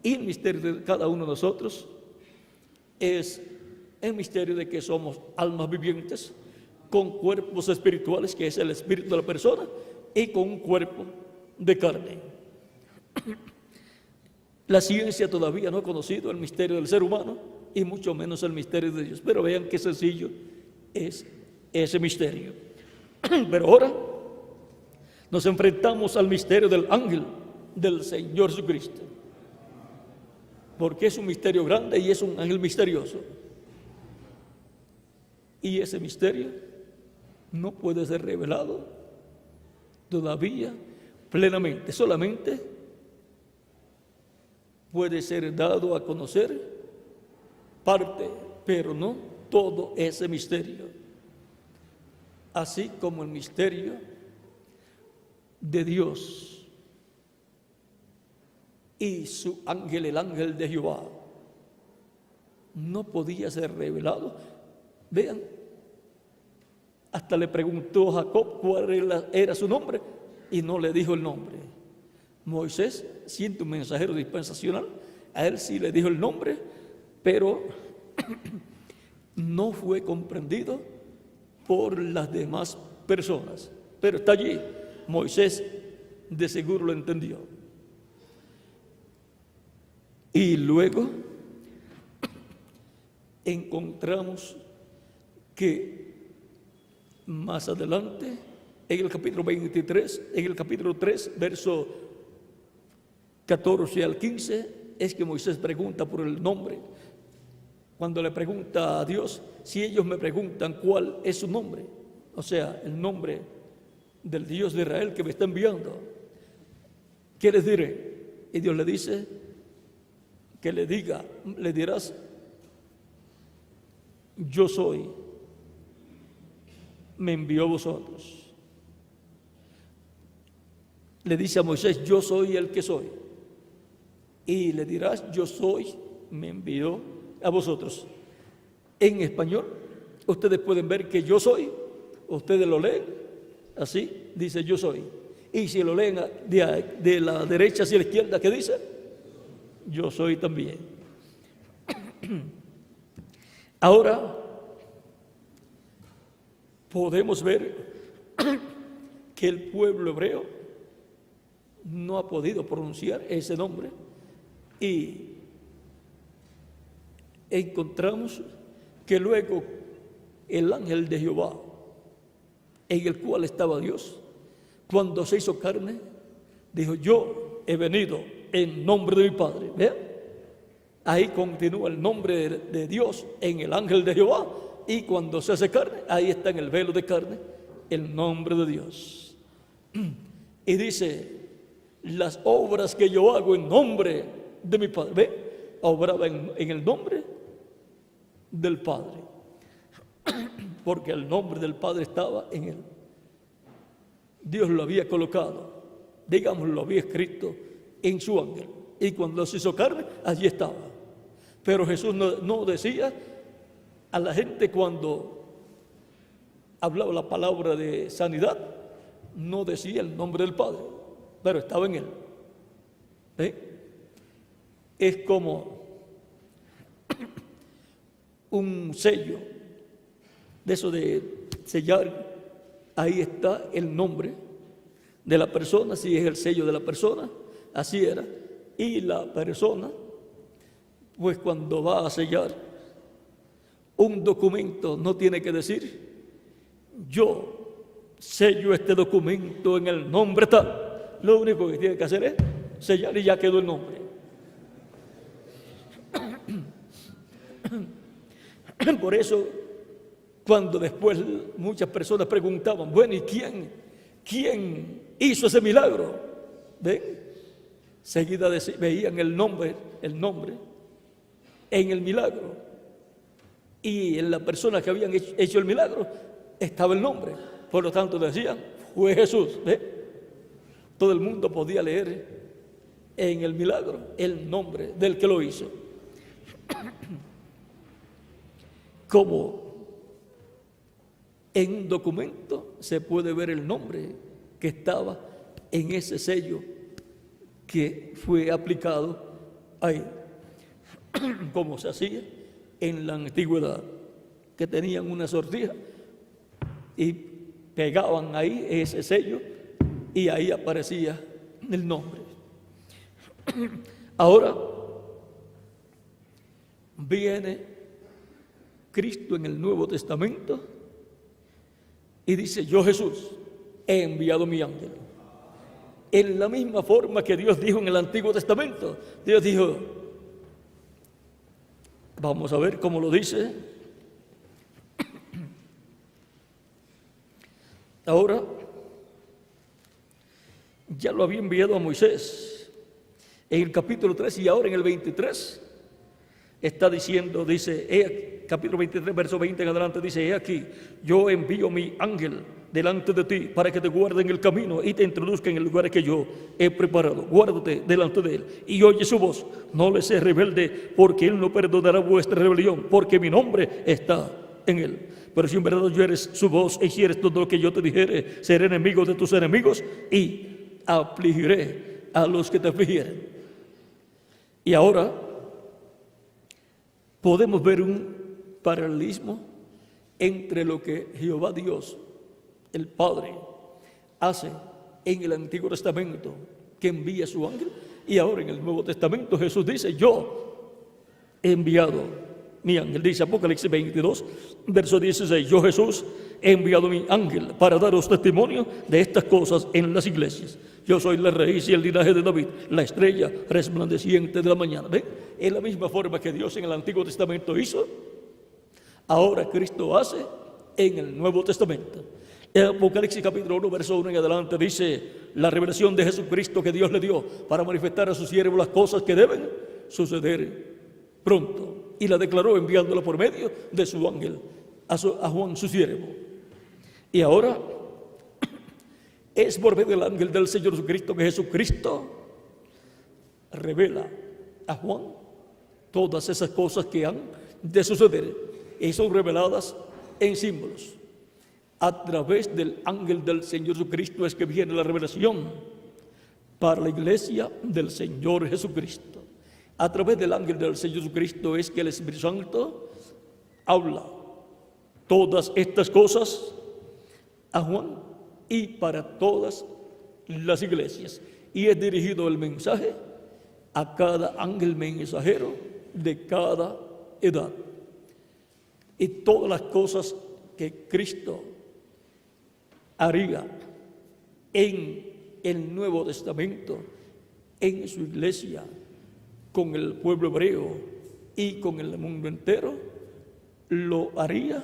Y el misterio de cada uno de nosotros es el misterio de que somos almas vivientes con cuerpos espirituales, que es el espíritu de la persona, y con un cuerpo de carne. La ciencia todavía no ha conocido el misterio del ser humano y mucho menos el misterio de Dios, pero vean qué sencillo es ese misterio. Pero ahora nos enfrentamos al misterio del ángel del Señor Jesucristo, porque es un misterio grande y es un ángel misterioso. Y ese misterio no puede ser revelado todavía plenamente, solamente puede ser dado a conocer parte, pero no todo ese misterio. Así como el misterio de Dios y su ángel, el ángel de Jehová, no podía ser revelado. Vean, hasta le preguntó a Jacob cuál era su nombre y no le dijo el nombre. Moisés, siendo un mensajero dispensacional, a él sí le dijo el nombre, pero no fue comprendido por las demás personas. Pero está allí, Moisés de seguro lo entendió. Y luego encontramos que más adelante, en el capítulo 23, en el capítulo 3, verso 14 al 15, es que Moisés pregunta por el nombre. Cuando le pregunta a Dios, si ellos me preguntan cuál es su nombre, o sea, el nombre del Dios de Israel que me está enviando, ¿qué les diré? Y Dios le dice que le dirás, yo soy, me envió a vosotros. Le dice a Moisés, yo soy el que soy. Y le dirás, yo soy, me envió a vosotros. En español, ustedes pueden ver que yo soy, ustedes lo leen, así, dice yo soy. Y si lo leen de la derecha hacia la izquierda, ¿qué dice? Yo soy también. Ahora podemos ver que el pueblo hebreo no ha podido pronunciar ese nombre y encontramos que luego el ángel de Jehová, en el cual estaba Dios, cuando se hizo carne, dijo, yo he venido en nombre de mi Padre. ¿Vean? Ahí continúa el nombre de Dios en el ángel de Jehová, y cuando se hace carne, ahí está en el velo de carne el nombre de Dios. Y dice, las obras que yo hago en nombre de mi Padre. ¿Ve? Obraba en el nombre del Padre, porque el nombre del Padre estaba en él. Dios lo había colocado, digamos, lo había escrito en su ángel, y cuando se hizo carne, allí estaba. Pero Jesús no decía a la gente cuando hablaba la palabra de sanidad, no decía el nombre del Padre, pero estaba en él. Es como un sello, de eso de sellar, ahí está el nombre de la persona, si es el sello de la persona, así era. Y la persona, pues cuando va a sellar un documento, no tiene que decir, yo sello este documento en el nombre tal. Lo único que tiene que hacer es sellar y ya quedó el nombre. Por eso, cuando después muchas personas preguntaban, bueno, ¿y quién hizo ese milagro? ¿Ven? Seguida veían el nombre en el milagro. y en la persona que habían hecho el milagro estaba el nombre. Por lo tanto decían, fue Jesús. ¿Ve? Todo el mundo podía leer en el milagro el nombre del que lo hizo. Como en un documento se puede ver el nombre que estaba en ese sello que fue aplicado ahí, como se hacía en la antigüedad, que tenían una sortija y pegaban ahí ese sello y ahí aparecía el nombre. Ahora viene Cristo en el Nuevo Testamento y dice, yo Jesús he enviado mi ángel. En la misma forma que Dios dijo en el Antiguo Testamento, Dios dijo, vamos a ver cómo lo dice. Ahora, ya lo había enviado a Moisés en el capítulo 3 y ahora en el 23 está diciendo, dice, capítulo 23, verso 20 en adelante, dice, he aquí, yo envío mi ángel delante de ti para que te guarde en el camino y te introduzca en el lugar que yo he preparado. Guárdate delante de él y oye su voz. No le seas rebelde, porque él no perdonará vuestra rebelión, porque mi nombre está en él. Pero si en verdad oyeres su voz e hicieres todo lo que yo te dijere, seré enemigo de tus enemigos y afligiré a los que te afligieren. Y ahora podemos ver un paralelismo entre lo que Jehová Dios, el Padre, hace en el Antiguo Testamento, que envía su ángel, y ahora en el Nuevo Testamento Jesús dice, yo he enviado mi ángel. Dice Apocalipsis 22, verso 16, yo Jesús he enviado mi ángel para daros testimonio de estas cosas en las iglesias. Yo soy la raíz y el linaje de David, la estrella resplandeciente de la mañana. ¿Ven? En la misma forma que Dios en el Antiguo Testamento hizo, ahora Cristo hace en el Nuevo Testamento. En Apocalipsis capítulo 1, verso 1 en adelante dice, la revelación de Jesucristo que Dios le dio para manifestar a sus siervos las cosas que deben suceder pronto. Y la declaró enviándola por medio de su ángel a Juan su siervo. Y ahora es por medio del ángel del Señor Jesucristo que Jesucristo revela a Juan todas esas cosas que han de suceder y son reveladas en símbolos. A través del ángel del Señor Jesucristo es que viene la revelación para la iglesia del Señor Jesucristo. A través del ángel del Señor Jesucristo es que el Espíritu Santo habla todas estas cosas a Juan y para todas las iglesias. Y es dirigido el mensaje a cada ángel mensajero de cada edad. Y todas las cosas que Cristo haría en el Nuevo Testamento, en su iglesia, con el pueblo hebreo y con el mundo entero, lo haría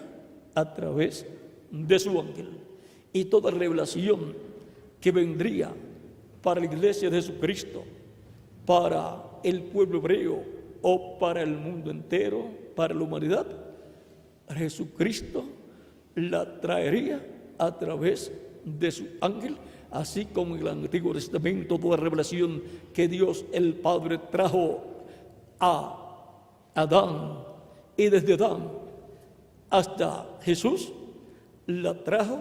a través de su ángel. Y toda revelación que vendría para la iglesia de Jesucristo, para el pueblo hebreo o para el mundo entero, para la humanidad, Jesucristo la traería a través de su ángel, así como en el Antiguo Testamento toda revelación que Dios el Padre trajo a Adán y desde Adán hasta Jesús la trajo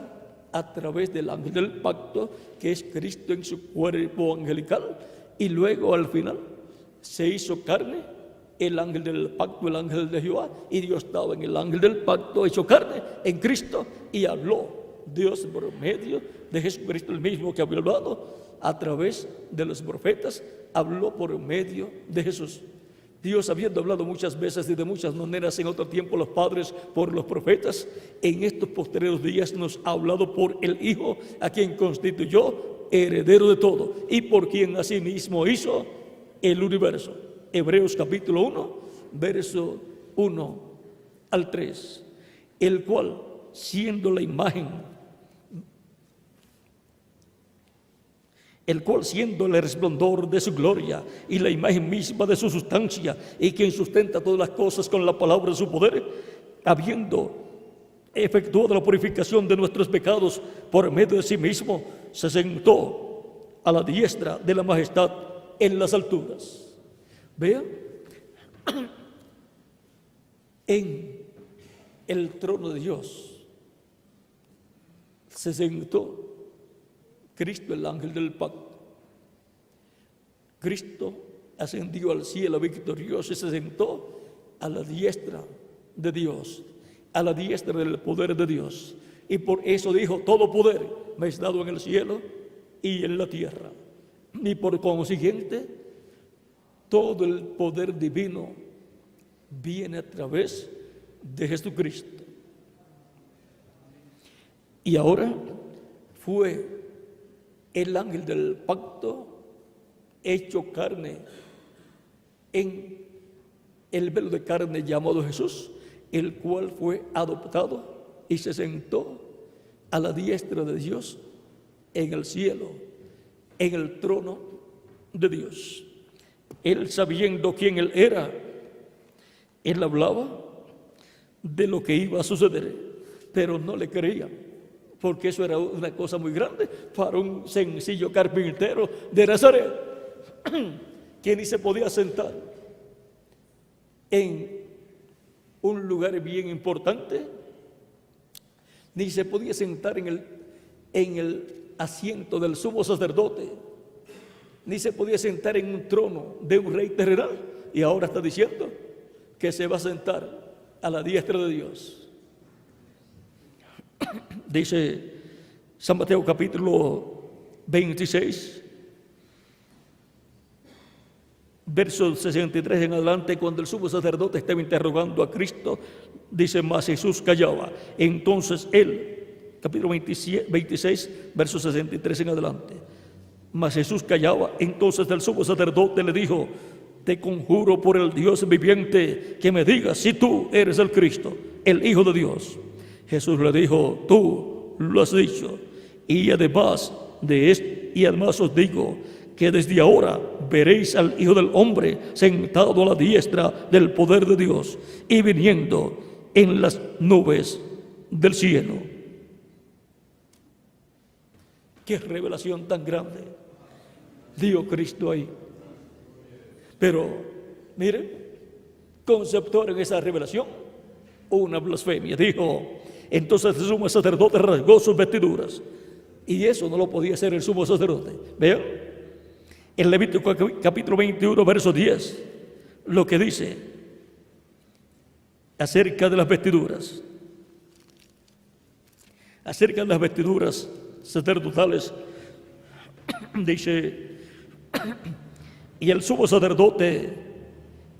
a través del ángel del pacto, que es Cristo en su cuerpo angelical, y luego al final se hizo carne el ángel del pacto, el ángel de Jehová, y Dios estaba en el ángel del pacto hecho carne en Cristo y habló Dios por medio de Jesucristo, el mismo que había hablado a través de los profetas, habló por medio de Jesús. Dios, habiendo hablado muchas veces y de muchas maneras en otro tiempo los padres por los profetas, en estos posteriores días nos ha hablado por el Hijo, a quien constituyó heredero de todo y por quien asimismo hizo el universo. Hebreos capítulo 1, verso 1 al 3, el cual, siendo la imagen, el resplandor de su gloria y la imagen misma de su sustancia, y quien sustenta todas las cosas con la palabra de su poder, habiendo efectuado la purificación de nuestros pecados por medio de sí mismo, se sentó a la diestra de la majestad en las alturas. Vean, en el trono de Dios se sentó Cristo, el ángel del pacto. Cristo ascendió al cielo victorioso y se sentó a la diestra de Dios, a la diestra del poder de Dios. Y por eso dijo: todo poder me es dado en el cielo y en la tierra. Y por consiguiente, todo el poder divino viene a través de Jesucristo. Y ahora fue el ángel del pacto hecho carne en el velo de carne llamado Jesús, el cual fue adoptado y se sentó a la diestra de Dios en el cielo, en el trono de Dios. Él, sabiendo quién él era, él hablaba de lo que iba a suceder, pero no le creían, porque eso era una cosa muy grande para un sencillo carpintero de Nazaret, que ni se podía sentar en un lugar bien importante, ni se podía sentar en el asiento del sumo sacerdote, ni se podía sentar en un trono de un rey terrenal, y ahora está diciendo que se va a sentar a la diestra de Dios. Dice San Mateo capítulo 26, versos 63 en adelante, cuando el sumo sacerdote estaba interrogando a Cristo, dice: mas Jesús callaba. Entonces él, capítulo 26, versos 63 en adelante, mas Jesús callaba. Entonces el sumo sacerdote le dijo: te conjuro por el Dios viviente que me digas si tú eres el Cristo, el Hijo de Dios. Jesús le dijo: tú lo has dicho, y además os digo que desde ahora veréis al Hijo del Hombre sentado a la diestra del poder de Dios y viniendo en las nubes del cielo. ¡Qué revelación tan grande dio Cristo ahí! Pero, miren, conceptor en esa revelación, una blasfemia. Dijo: entonces el sumo sacerdote rasgó sus vestiduras. Y eso no lo podía hacer el sumo sacerdote. Vean, en Levítico capítulo 21, verso 10, lo que dice acerca de las vestiduras. Acerca de las vestiduras sacerdotales, dice: y el sumo sacerdote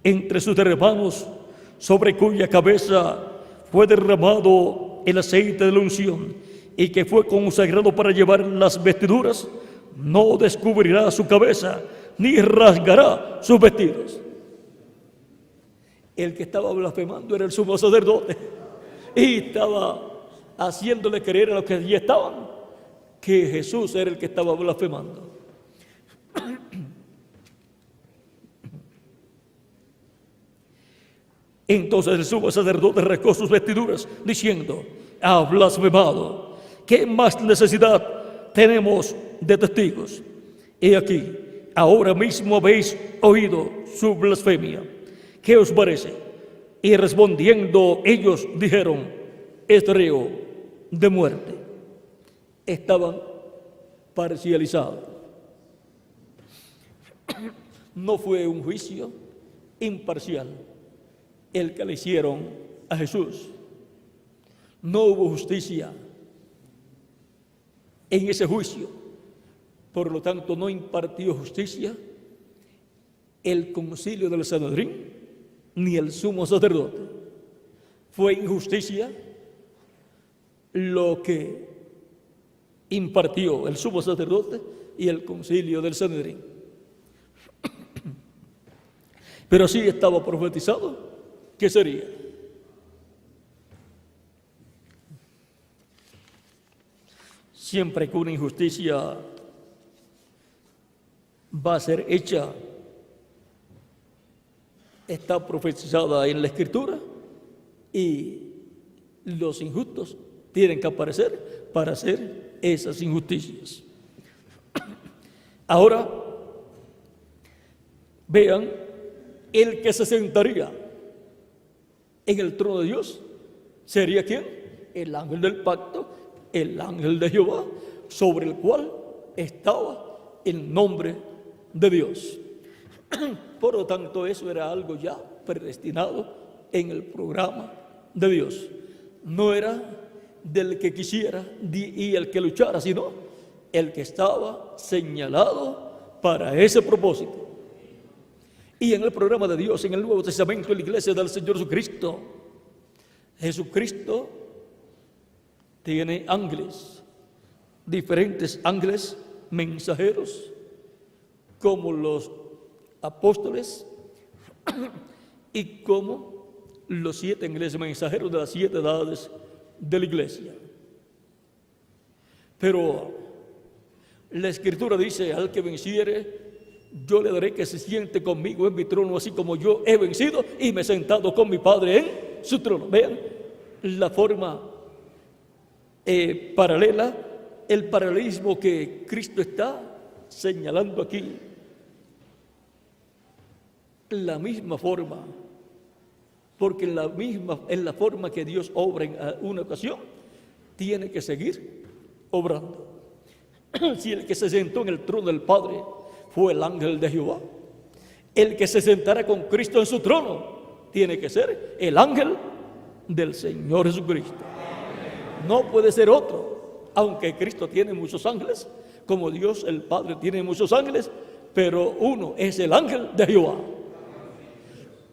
entre sus hermanos, sobre cuya cabeza fue derramado el aceite de la unción, y que fue consagrado para llevar las vestiduras, no descubrirá su cabeza, ni rasgará sus vestidos. El que estaba blasfemando era el sumo sacerdote, y estaba haciéndole creer a los que allí estaban que Jesús era el que estaba blasfemando. Entonces el sumo sacerdote rasgó sus vestiduras, diciendo: ha blasfemado. ¿Qué más necesidad tenemos de testigos? He aquí, ahora mismo habéis oído su blasfemia. ¿Qué os parece? Y respondiendo ellos dijeron: es reo de muerte. Estaban parcializados. No fue un juicio imparcial el que le hicieron a Jesús. No hubo justicia en ese juicio. Por lo tanto, no impartió justicia el concilio del Sanedrín ni el sumo sacerdote. Fue injusticia lo que impartió el sumo sacerdote y el concilio del Sanedrín. Pero sí estaba profetizado que sería. Siempre que una injusticia va a ser hecha, está profetizada en la Escritura y los injustos tienen que aparecer para hacer esas injusticias. Ahora, vean, el que se sentaría en el trono de Dios, ¿sería quién? El ángel del pacto, el ángel de Jehová, sobre el cual estaba el nombre de Dios. Por lo tanto, eso era algo ya predestinado en el programa de Dios. No era del que quisiera y el que luchara, sino el que estaba señalado para ese propósito. Y en el programa de Dios, en el Nuevo Testamento, en la iglesia del Señor Jesucristo, Jesucristo tiene ángeles, diferentes ángeles mensajeros, como los apóstoles y como los 7 ángeles mensajeros de las 7 edades de la iglesia. Pero la Escritura dice: al que venciere, yo le daré que se siente conmigo en mi trono, así como yo he vencido y me he sentado con mi Padre en su trono. Vean la forma paralela, el paralelismo que Cristo está señalando aquí. La misma forma, porque en la forma que Dios obra en una ocasión, tiene que seguir obrando. Si el que se sentó en el trono del Padre fue el ángel de Jehová, el que se sentará con Cristo en su trono tiene que ser el ángel del Señor Jesucristo. No puede ser otro, aunque Cristo tiene muchos ángeles, como Dios el Padre tiene muchos ángeles, pero uno es el ángel de Jehová.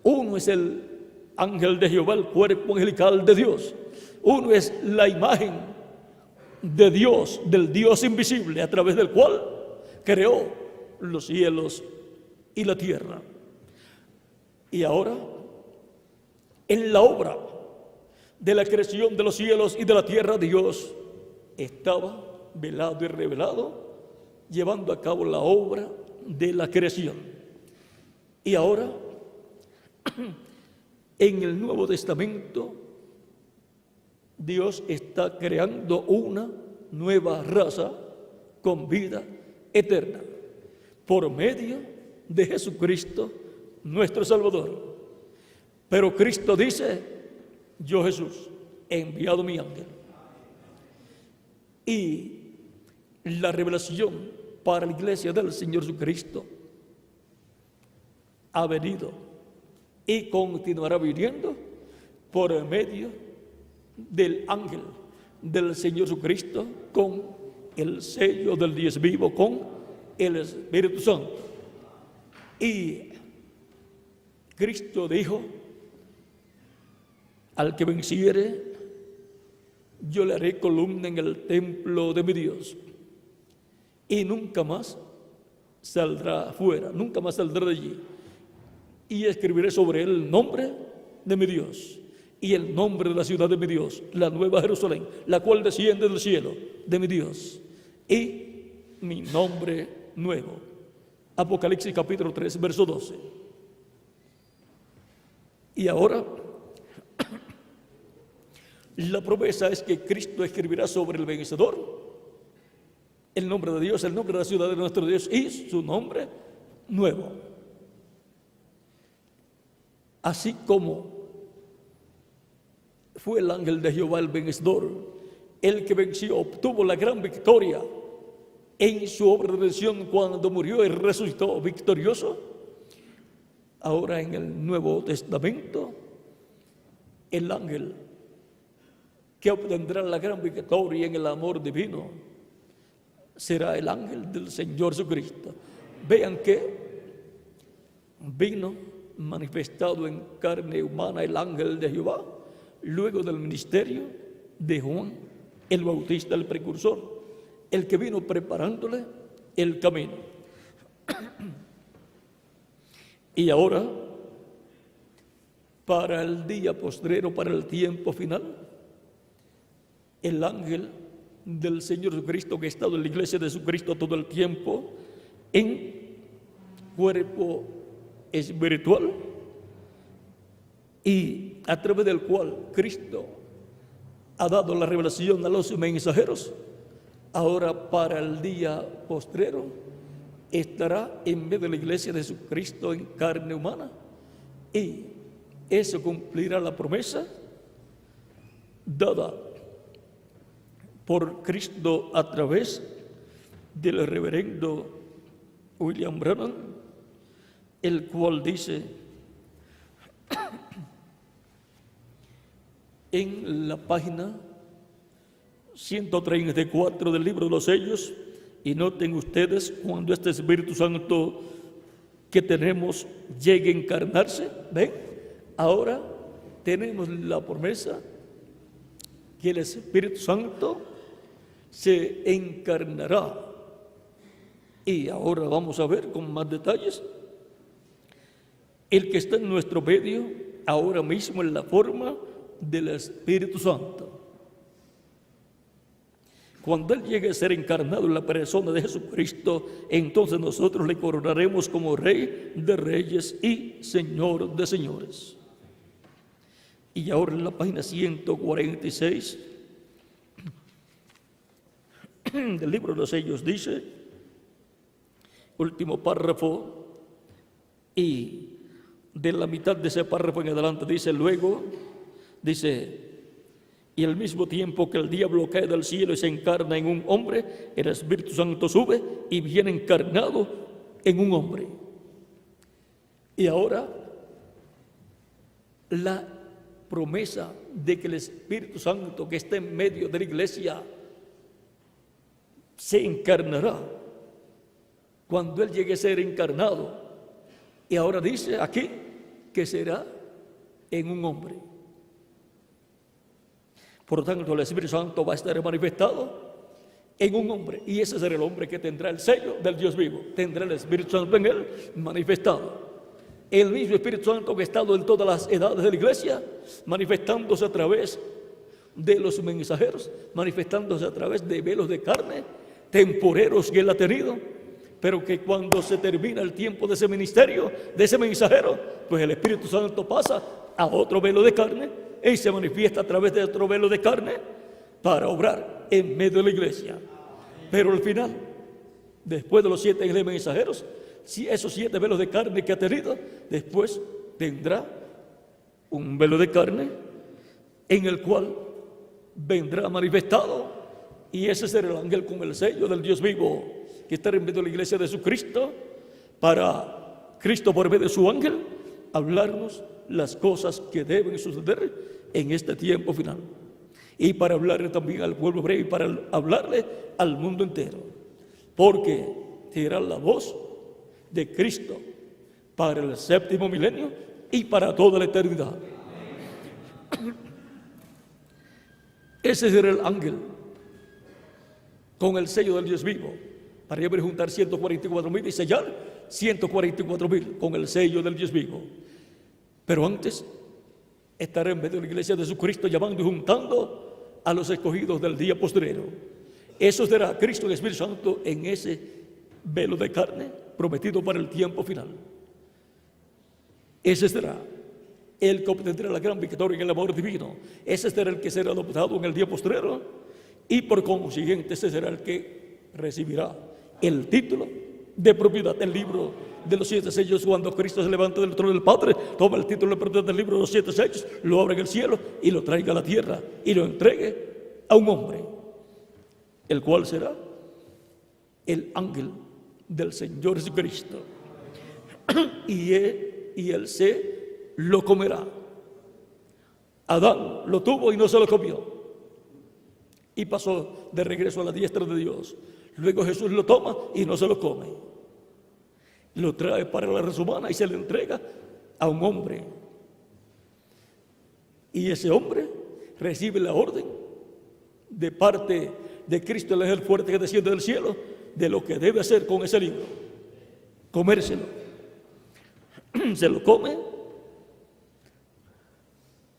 Uno es el ángel de Jehová, el cuerpo angelical de Dios. Uno es la imagen de Dios, del Dios invisible, a través del cual creó los cielos y la tierra. Y ahora, en la obra de la creación de los cielos y de la tierra, Dios estaba velado y revelado, llevando a cabo la obra de la creación. Y ahora, en el Nuevo Testamento, Dios está creando una nueva raza con vida eterna por medio de Jesucristo, nuestro Salvador. Pero Cristo dice: yo, Jesús, he enviado mi ángel. Y la revelación para la iglesia del Señor Jesucristo ha venido y continuará viniendo por medio del ángel del Señor Jesucristo, con el sello del Dios vivo, con el Espíritu Santo. Y Cristo dijo: al que venciere, yo le haré columna en el templo de mi Dios, y nunca más saldrá afuera, nunca más saldrá de allí. Y escribiré sobre él el nombre de mi Dios y el nombre de la ciudad de mi Dios, la nueva Jerusalén, la cual desciende del cielo de mi Dios, y mi nombre nuevo. Apocalipsis capítulo 3, verso 12. Y ahora, la promesa es que Cristo escribirá sobre el vencedor el nombre de Dios, el nombre de la ciudad de nuestro Dios y su nombre nuevo. Así como fue el ángel de Jehová el vencedor, el que venció, obtuvo la gran victoria en su obra de redención cuando murió y resucitó victorioso. Ahora en el Nuevo Testamento, el ángel que obtendrá la gran victoria en el amor divino será el ángel del Señor Jesucristo. Vean que vino manifestado en carne humana el ángel de Jehová luego del ministerio de Juan el Bautista, el precursor, el que vino preparándole el camino. Y ahora, para el día postrero, para el tiempo final, el ángel del Señor Jesucristo, que ha estado en la iglesia de Jesucristo todo el tiempo, en cuerpo espiritual, y a través del cual Cristo ha dado la revelación a los mensajeros, ahora para el día postrero estará en medio de la iglesia de Jesucristo en carne humana, y eso cumplirá la promesa dada por Cristo a través del reverendo William Branham, el cual dice en la página 134 del libro de los sellos, y noten ustedes, cuando este Espíritu Santo que tenemos llegue a encarnarse, ¿ven? Ahora tenemos la promesa que el Espíritu Santo se encarnará. Y ahora vamos a ver con más detalles el que está en nuestro medio ahora mismo en la forma del Espíritu Santo. Cuando Él llegue a ser encarnado en la persona de Jesucristo, entonces nosotros le coronaremos como Rey de Reyes y Señor de Señores. Y ahora en la página 146 del libro de los sellos dice, último párrafo, y de la mitad de ese párrafo en adelante dice, luego, dice, y al mismo tiempo que el diablo cae del cielo y se encarna en un hombre, el Espíritu Santo sube y viene encarnado en un hombre. Y ahora la promesa de que el Espíritu Santo que está en medio de la iglesia se encarnará cuando Él llegue a ser encarnado. Y ahora dice aquí que será en un hombre. Por lo tanto, el Espíritu Santo va a estar manifestado en un hombre, y ese será el hombre que tendrá el sello del Dios vivo. Tendrá el Espíritu Santo en él manifestado. El mismo Espíritu Santo que ha estado en todas las edades de la iglesia, manifestándose a través de los mensajeros, manifestándose a través de velos de carne temporeros que Él ha tenido, pero que cuando se termina el tiempo de ese ministerio, de ese mensajero, pues el Espíritu Santo pasa a otro velo de carne y se manifiesta a través de otro velo de carne para obrar en medio de la iglesia. Pero al final, después de los 7 mensajeros, si esos 7 velos de carne que ha tenido, después tendrá un velo de carne en el cual vendrá manifestado, y ese será el ángel con el sello del Dios vivo que está en medio de la iglesia de Jesucristo, para Cristo por medio de su ángel hablarnos las cosas que deben suceder en este tiempo final, y para hablarle también al pueblo hebreo y para hablarle al mundo entero, porque será la voz de Cristo para el 7º milenio y para toda la eternidad. Ese será el ángel con el sello del Dios vivo para ir a juntar 144,000 y sellar 144,000 con el sello del Dios vivo. Pero antes estará en medio de la iglesia de Jesucristo llamando y juntando a los escogidos del día postrero. Eso será Cristo, el Espíritu Santo, en ese velo de carne prometido para el tiempo final. Ese será el que obtendrá la gran victoria en el amor divino. Ese será el que será adoptado en el día postrero, y por consiguiente ese será el que recibirá el título de propiedad del libro de los 7 sellos. Cuando Cristo se levanta del trono del Padre, toma el título de propiedad del libro de los 7 sellos, lo abra en el cielo y lo traiga a la tierra y lo entregue a un hombre, el cual será el ángel del Señor Jesucristo. Y él se lo comerá. Adán lo tuvo y no se lo comió, y pasó de regreso a la diestra de Dios. Luego Jesús lo toma y no se lo come. Lo trae para la raza humana y se le entrega a un hombre. Y ese hombre recibe la orden de parte de Cristo, el ángel fuerte que desciende del cielo, de lo que debe hacer con ese libro. Comérselo. Se lo come,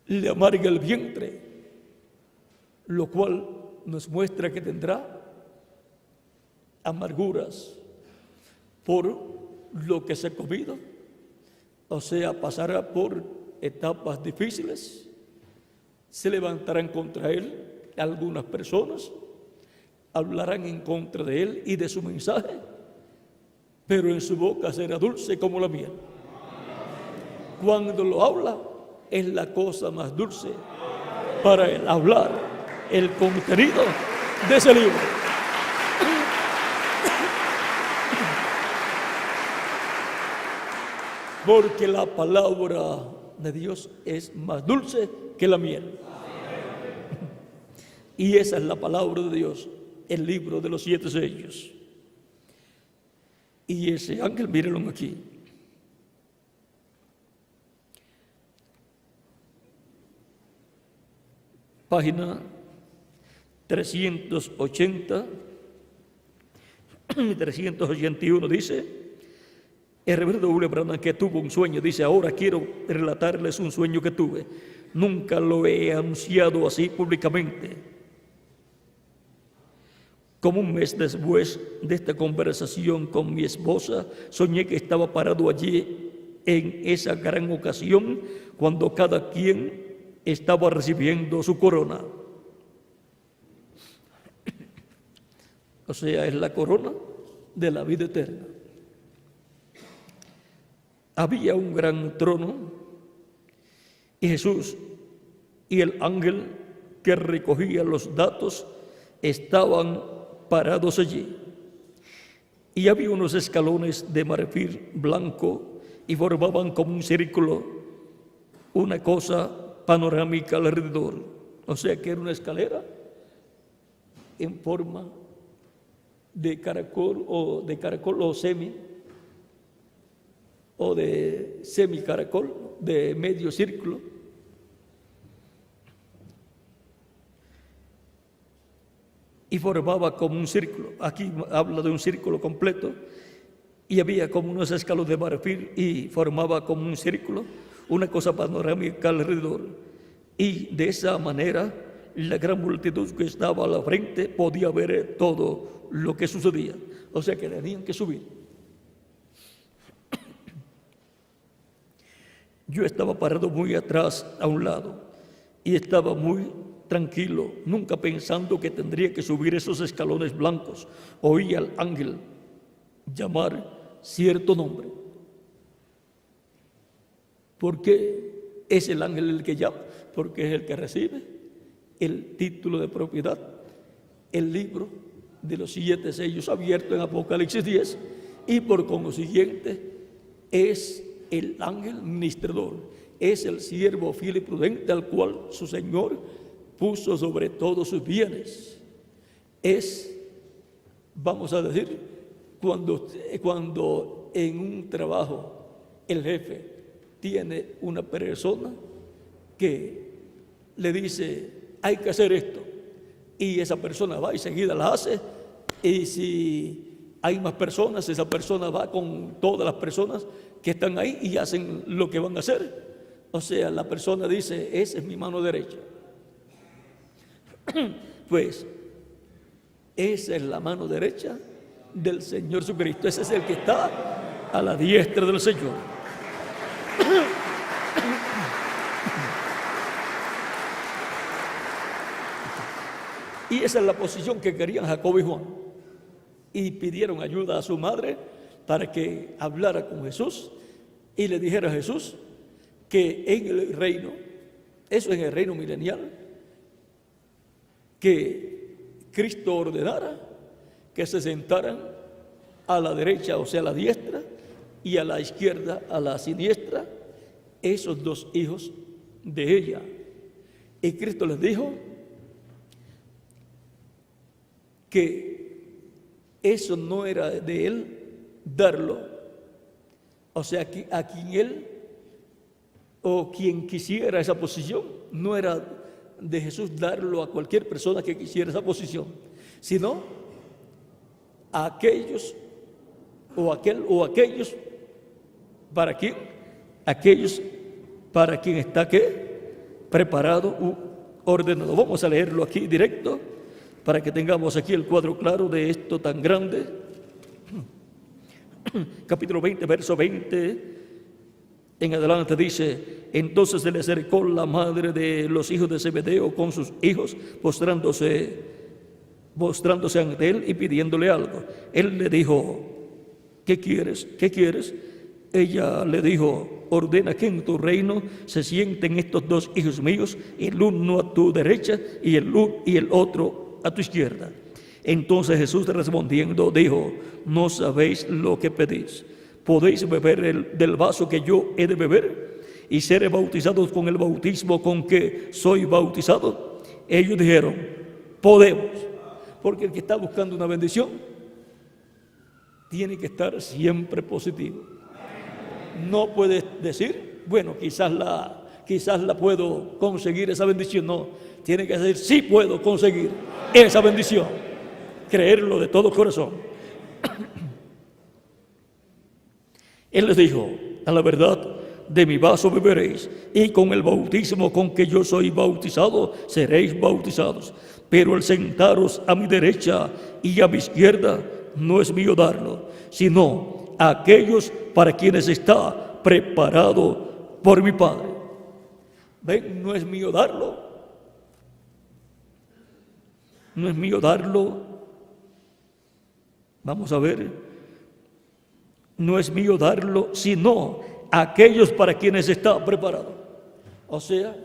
le amarga el vientre, lo cual nos muestra que tendrá amarguras por lo que se ha comido, o sea, pasará por etapas difíciles, se levantarán contra él algunas personas hablarán en contra de él y de su mensaje, pero en su boca será dulce como la miel. Cuando lo habla, es la cosa más dulce para él hablar el contenido de ese libro. Porque la palabra de Dios es más dulce que la miel. Y esa es la palabra de Dios, el libro de los 7 sellos. Y ese ángel, mírenlo aquí. Página 380 y 381 dice: el reverendo William Branham, que tuvo un sueño, dice: ahora quiero relatarles un sueño que tuve. Nunca lo he anunciado así públicamente. Como un mes después de esta conversación con mi esposa, soñé que estaba parado allí en esa gran ocasión cuando cada quien estaba recibiendo su corona. O sea, es la corona de la vida eterna. Había un gran trono y Jesús y el ángel que recogía los datos estaban parados allí. Y había unos escalones de marfil blanco y formaban como un círculo, una cosa panorámica alrededor. O sea que era una escalera en forma de caracol o semi, o de semicaracol, de medio círculo. Y formaba como un círculo. Aquí habla de un círculo completo. Y había como unos escalones de marfil y formaba como un círculo, una cosa panorámica alrededor. Y de esa manera la gran multitud que estaba a la frente podía ver todo lo que sucedía. O sea que tenían que subir. Yo estaba parado muy atrás a un lado y estaba muy tranquilo, nunca pensando que tendría que subir esos escalones blancos. Oí al ángel llamar cierto nombre. ¿Por qué es el ángel el que llama? Porque es el que recibe el título de propiedad, el libro de los 7 sellos abierto en Apocalipsis 10, y por consiguiente es el ángel ministrador, es el siervo fiel y prudente al cual su Señor puso sobre todos sus bienes. Es, vamos a decir, cuando en un trabajo el jefe tiene una persona que le dice: hay que hacer esto, y esa persona va y seguida la hace, y si hay más personas, esa persona va con todas las personas que están ahí y hacen lo que van a hacer. O sea, la persona dice: esa es mi mano derecha. Pues esa es la mano derecha del Señor Jesucristo. Ese es el que está a la diestra del Señor. Y esa es la posición que querían Jacobo y Juan. Y pidieron ayuda a su madre para que hablara con Jesús y le dijera a Jesús que en el reino, eso es el reino milenial, que Cristo ordenara que se sentaran a la derecha, o sea, a la diestra, y a la izquierda, a la siniestra, esos 2 hijos de ella. Y Cristo les dijo que eso no era de él darlo. O sea, que a quien él o quien quisiera esa posición, no era de Jesús darlo a cualquier persona que quisiera esa posición, sino a aquellos o aquellos para quien, aquellos para quien está preparado u ordenado. Vamos a leerlo aquí directo para que tengamos aquí el cuadro claro de esto tan grande. Capítulo 20, verso 20, en adelante dice: entonces se le acercó la madre de los hijos de Zebedeo con sus hijos, postrándose ante él y pidiéndole algo. Él le dijo: ¿qué quieres? ¿Qué quieres? Ella le dijo: ordena que en tu reino se sienten estos dos hijos míos, el uno a tu derecha y el otro a tu izquierda. Entonces Jesús, respondiendo, dijo: no sabéis lo que pedís. ¿Podéis beber del vaso que yo he de beber y ser bautizados con el bautismo con que soy bautizado? Ellos dijeron: podemos. Porque el que está buscando una bendición tiene que estar siempre positivo. No puedes decir: bueno, quizás la puedo conseguir esa bendición. No, tiene que decir: sí puedo conseguir esa bendición. Creerlo de todo corazón. Él les dijo: a la verdad, de mi vaso beberéis, y con el bautismo con que yo soy bautizado seréis bautizados. Pero el sentaros a mi derecha y a mi izquierda no es mío darlo, sino a aquellos para quienes está preparado por mi Padre. ¿Ven? No es mío darlo. No es mío darlo. Vamos a ver. No es mío darlo, sino a aquellos para quienes está preparado. O sea,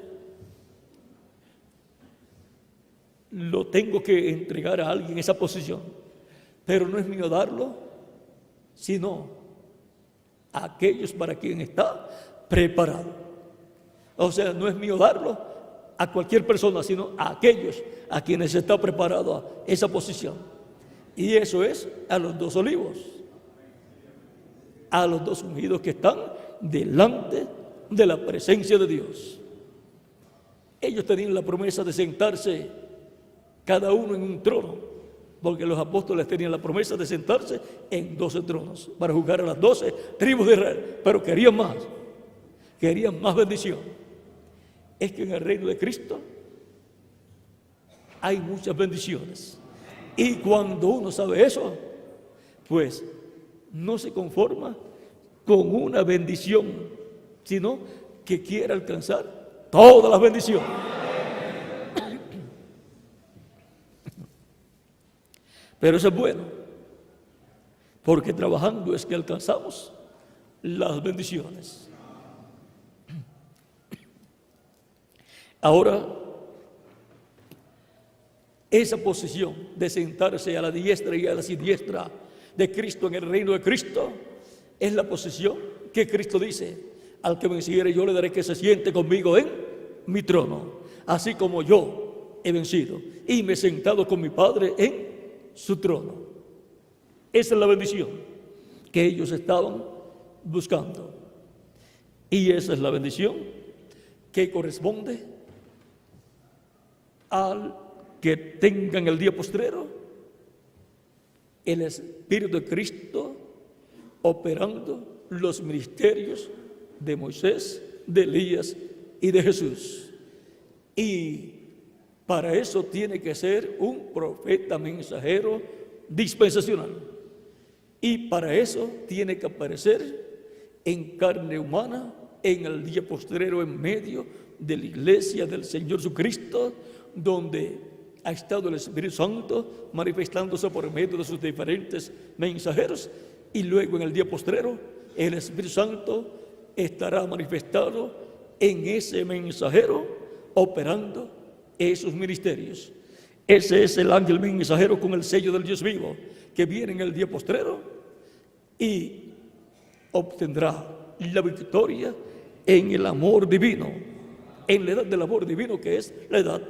lo tengo que entregar a alguien esa posición, pero no es mío darlo, sino a aquellos para quienes está preparado. O sea, no es mío darlo a cualquier persona, sino a aquellos a quienes está preparado a esa posición. Y eso es a los dos olivos, a los dos ungidos que están delante de la presencia de Dios. Ellos tenían la promesa de sentarse cada uno en un trono, porque los apóstoles tenían la promesa de sentarse en 12 tronos para juzgar a las 12 tribus de Israel, pero querían más bendición. Es que en el reino de Cristo hay muchas bendiciones, y cuando uno sabe eso, pues no se conforma con una bendición, sino que quiere alcanzar todas las bendiciones. Pero eso es bueno, porque trabajando es que alcanzamos las bendiciones. Ahora, esa posición de sentarse a la diestra y a la siniestra de Cristo en el reino de Cristo es la posición que Cristo dice: al que venciere yo le daré que se siente conmigo en mi trono, así como yo he vencido y me he sentado con mi Padre en su trono. Esa es la bendición que ellos estaban buscando, y esa es la bendición que corresponde al que tenga en el día postrero el Espíritu de Cristo operando los ministerios de Moisés, de Elías y de Jesús. Y para eso tiene que ser un profeta mensajero dispensacional. Y para eso tiene que aparecer en carne humana en el día postrero, en medio de la iglesia del Señor Jesucristo, donde ha estado el Espíritu Santo manifestándose por medio de sus diferentes mensajeros, y luego en el día postrero el Espíritu Santo estará manifestado en ese mensajero operando esos ministerios. Ese es el ángel mensajero con el sello del Dios vivo, que viene en el día postrero y obtendrá la victoria en el amor divino, en la edad del amor divino, que es la edad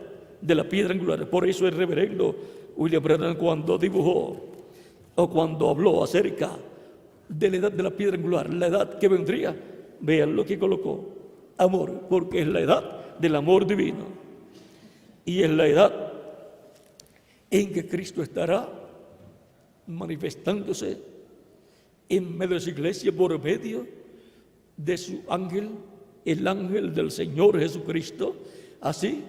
de la piedra angular. Por eso el reverendo William Branham, cuando dibujó o cuando habló acerca de la edad de la piedra angular, la edad que vendría, vean lo que colocó: amor, porque es la edad del amor divino, y es la edad en que Cristo estará manifestándose en medio de su iglesia por medio de su ángel, el ángel del Señor Jesucristo, así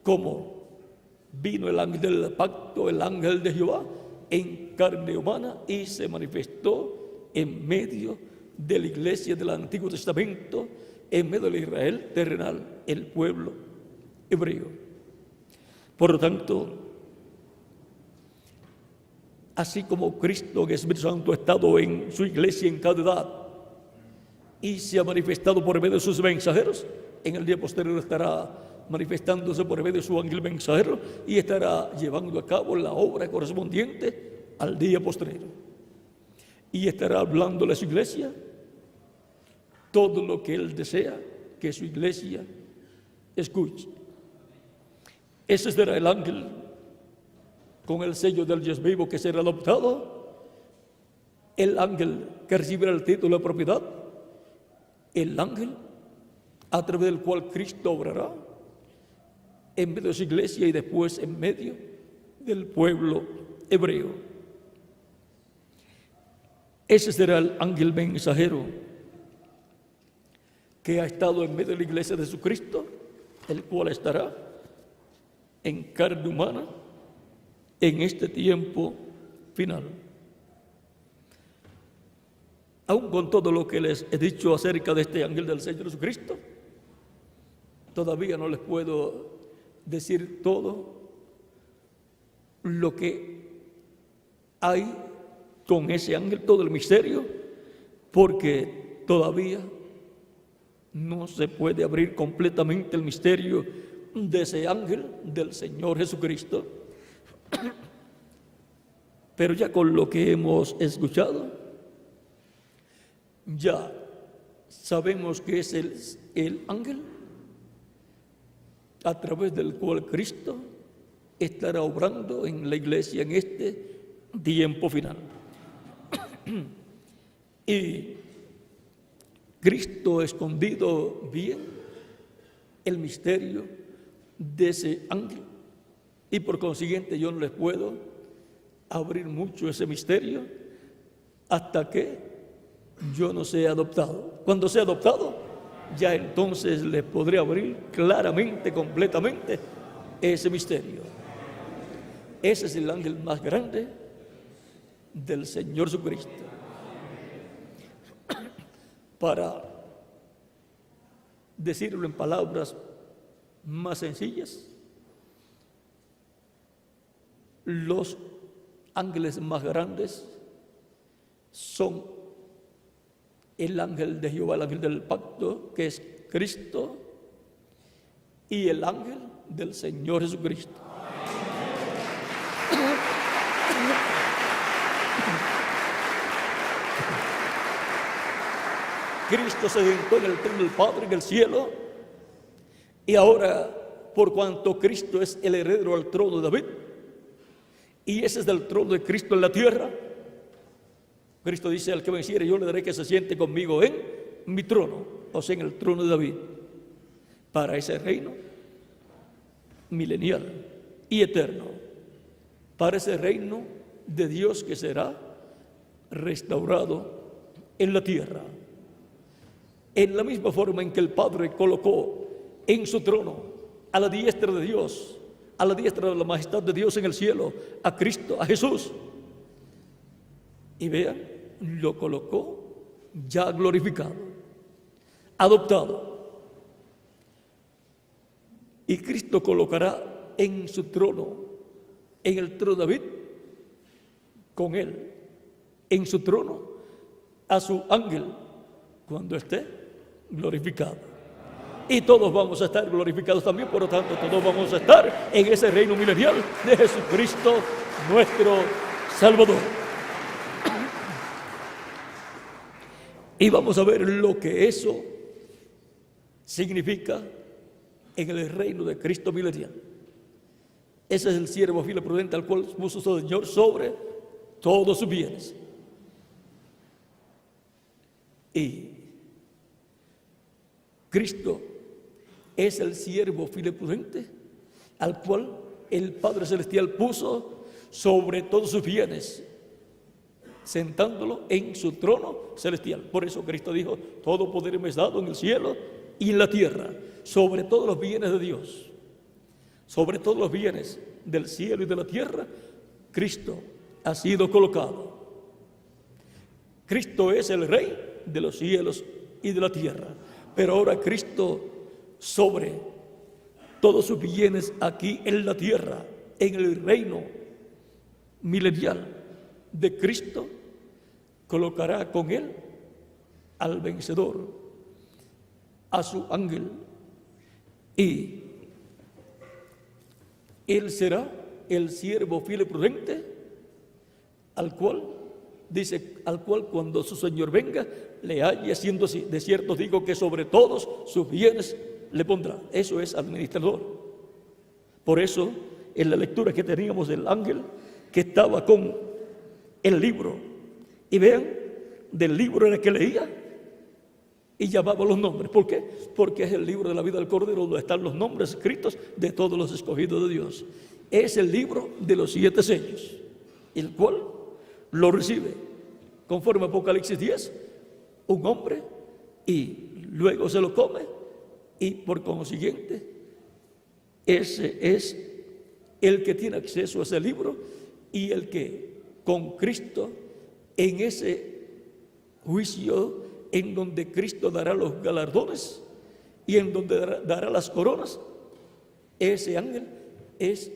como vino el ángel del pacto, el ángel de Jehová, en carne humana, y se manifestó en medio de la iglesia del Antiguo Testamento en medio del Israel terrenal, el pueblo hebreo. Por lo tanto, así como Cristo, el Espíritu Santo, ha estado en su iglesia en cada edad y se ha manifestado por medio de sus mensajeros, en el día posterior estará manifestándose por medio de su ángel mensajero y estará llevando a cabo la obra correspondiente al día postrero. Y estará hablándole a su iglesia todo lo que Él desea que su iglesia escuche. Ese será el ángel con el sello del Dios vivo que será adoptado, el ángel que recibirá el título de propiedad, el ángel a través del cual Cristo obrará en medio de su iglesia y después en medio del pueblo hebreo. Ese será el ángel mensajero que ha estado en medio de la iglesia de Jesucristo, el cual estará en carne humana en este tiempo final. Aún con todo lo que les he dicho acerca de este ángel del Señor Jesucristo, todavía no les puedo decir todo lo que hay con ese ángel, todo el misterio, porque todavía no se puede abrir completamente el misterio de ese ángel del Señor Jesucristo. Pero ya con lo que hemos escuchado, ya sabemos que es el ángel a través del cual Cristo estará obrando en la iglesia en este tiempo final. Y Cristo ha escondido bien el misterio de ese ángel, y por consiguiente yo no les puedo abrir mucho ese misterio hasta que yo no sea adoptado. Cuando sea adoptado, ya entonces les podré abrir claramente, completamente ese misterio. Ese es el ángel más grande del Señor Jesucristo. Para decirlo en palabras más sencillas, los ángeles más grandes son el ángel de Jehová, el ángel del pacto, que es Cristo, y el ángel del Señor Jesucristo. Cristo se sentó en el trono del Padre en el cielo, y ahora, por cuanto Cristo es el heredero al trono de David, y ese es el trono de Cristo en la tierra, Cristo dice: al que venciere yo le daré que se siente conmigo en mi trono, o sea, en el trono de David, para ese reino milenial y eterno, para ese reino de Dios que será restaurado en la tierra. En la misma forma en que el Padre colocó en su trono a la diestra de Dios, a la diestra de la majestad de Dios en el cielo, a Cristo, a Jesús, y vean, lo colocó ya glorificado, adoptado. Y Cristo colocará en su trono, en el trono de David, con él, en su trono, a su ángel, cuando esté glorificado. Y todos vamos a estar glorificados también, por lo tanto, todos vamos a estar en ese reino milenial de Jesucristo, nuestro Salvador. Y vamos a ver lo que eso significa en el reino de Cristo milenial. Ese es el siervo fiel y prudente al cual puso su Señor sobre todos sus bienes. Y Cristo es el siervo fiel y prudente al cual el Padre Celestial puso sobre todos sus bienes, sentándolo en su trono celestial. Por eso Cristo dijo: todo poder me es dado en el cielo y en la tierra. Sobre todos los bienes de Dios, sobre todos los bienes del cielo y de la tierra, Cristo ha sido colocado. Cristo es el Rey de los cielos y de la tierra. Pero ahora Cristo, sobre todos sus bienes aquí en la tierra, en el reino milenial de Cristo, colocará con él al vencedor, a su ángel, y él será el siervo fiel y prudente, al cual cuando su Señor venga, le halle haciendo así. De cierto digo que sobre todos sus bienes le pondrá. Eso es administrador. Por eso, en la lectura que teníamos del ángel que estaba con el libro, y vean, del libro era que leía y llamaba los nombres. ¿Por qué? Porque es el libro de la vida del Cordero, donde están los nombres escritos de todos los escogidos de Dios. Es el libro de los 7 sellos, el cual lo recibe, conforme a Apocalipsis 10, un hombre, y luego se lo come, y por consiguiente, ese es el que tiene acceso a ese libro, y el que con Cristo, en ese juicio, en donde Cristo dará los galardones y en donde dará las coronas, ese ángel es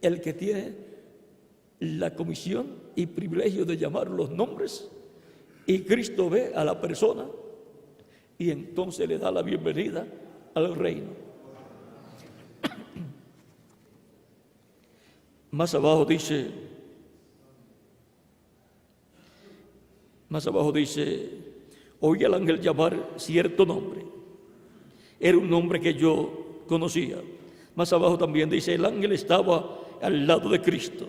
el que tiene la comisión y privilegio de llamar los nombres, y Cristo ve a la persona y entonces le da la bienvenida al reino. Más abajo dice, oí al ángel llamar cierto nombre. Era un nombre que yo conocía. Más abajo también dice, el ángel estaba al lado de Cristo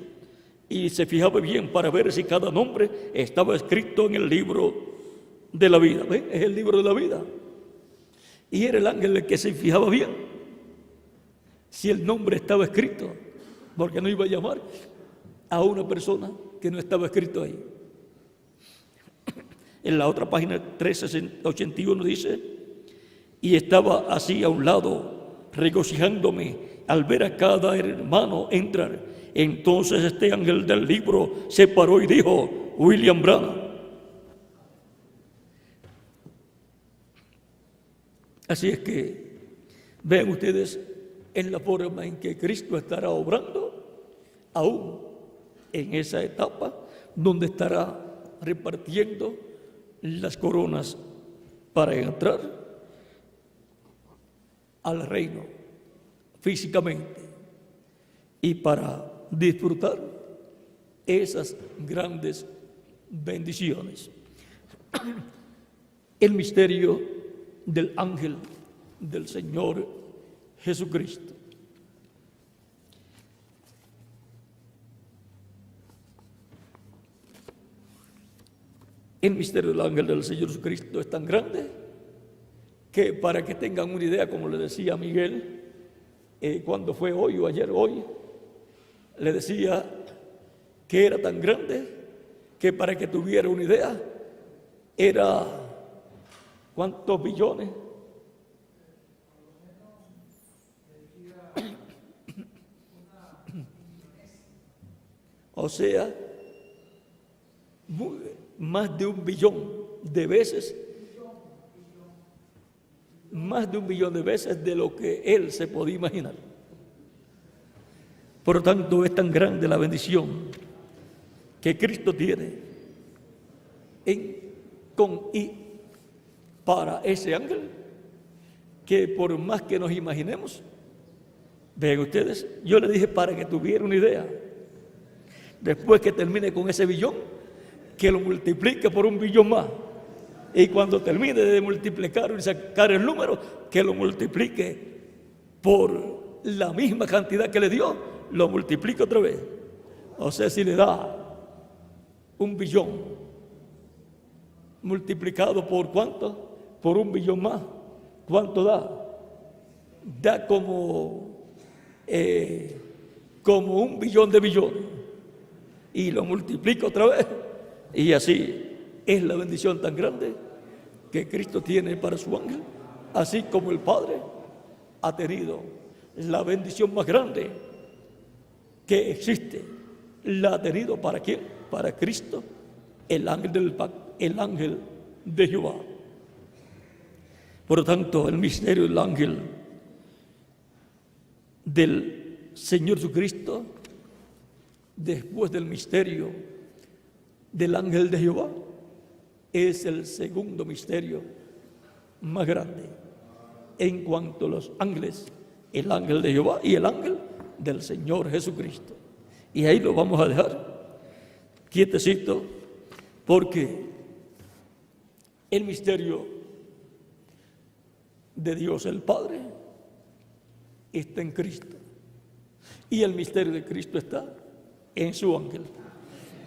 y se fijaba bien para ver si cada nombre estaba escrito en el libro de la vida. ¿Ven? Es el libro de la vida. Y era el ángel el que se fijaba bien si el nombre estaba escrito, porque no iba a llamar a una persona que no estaba escrito ahí. En la otra página 381 dice, y estaba así a un lado, regocijándome al ver a cada hermano entrar. Entonces este ángel del libro se paró y dijo, William Branham. Así es que vean ustedes en la forma en que Cristo estará obrando, aún en esa etapa donde estará repartiendo las coronas para entrar al reino físicamente y para disfrutar esas grandes bendiciones. El misterio del ángel del Señor Jesucristo. El misterio del ángel del Señor Jesucristo es tan grande que, para que tengan una idea, como le decía Miguel, cuando fue hoy o ayer, le decía que era tan grande que, para que tuviera una idea, era ¿cuántos billones? O sea, más de 1 billón de veces, más de 1 billón de veces de lo que él se podía imaginar. Por lo tanto, es tan grande la bendición que Cristo tiene con y para ese ángel, que por más que nos imaginemos, vean ustedes, yo le dije para que tuviera una idea, después que termine con ese billón, que lo multiplique por 1 billón más, y cuando termine de multiplicar y sacar el número, que lo multiplique por la misma cantidad que le dio, lo multiplique otra vez. O sea, si le da 1 billón multiplicado por ¿cuánto? Por 1 billón más, ¿cuánto da? Da como 1 billón de billones, y lo multiplica otra vez, y así es la bendición tan grande que Cristo tiene para su ángel, así como el Padre ha tenido la bendición más grande que existe. ¿La ha tenido para quién? Para Cristo, el ángel del pacto, el ángel de Jehová. Por lo tanto, el misterio del ángel del Señor Jesucristo, después del misterio del ángel de Jehová, es el segundo misterio más grande en cuanto a los ángeles, el ángel de Jehová y el ángel del Señor Jesucristo. Y ahí lo vamos a dejar quietecito, porque el misterio de Dios el Padre está en Cristo y el misterio de Cristo está en su ángel.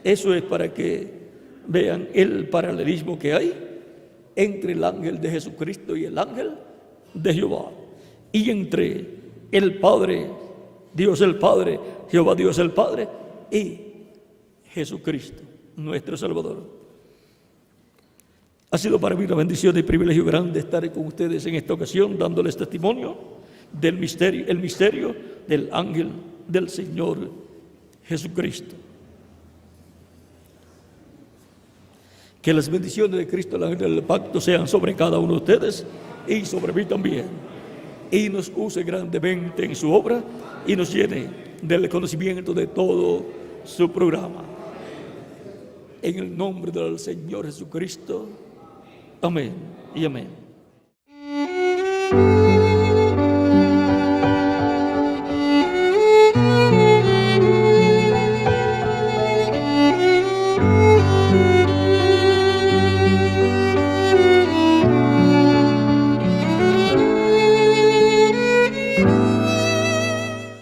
Eso es para que vean el paralelismo que hay entre el ángel de Jesucristo y el ángel de Jehová, y entre el Padre, Dios el Padre, Jehová Dios el Padre, y Jesucristo, nuestro Salvador. Ha sido para mí una bendición y privilegio grande estar con ustedes en esta ocasión, dándoles testimonio del misterio, el misterio del ángel del Señor Jesucristo. Que las bendiciones de Cristo, el ángel del pacto, sean sobre cada uno de ustedes y sobre mí también, y nos use grandemente en su obra y nos llene del conocimiento de todo su programa. En el nombre del Señor Jesucristo. Amén y amén.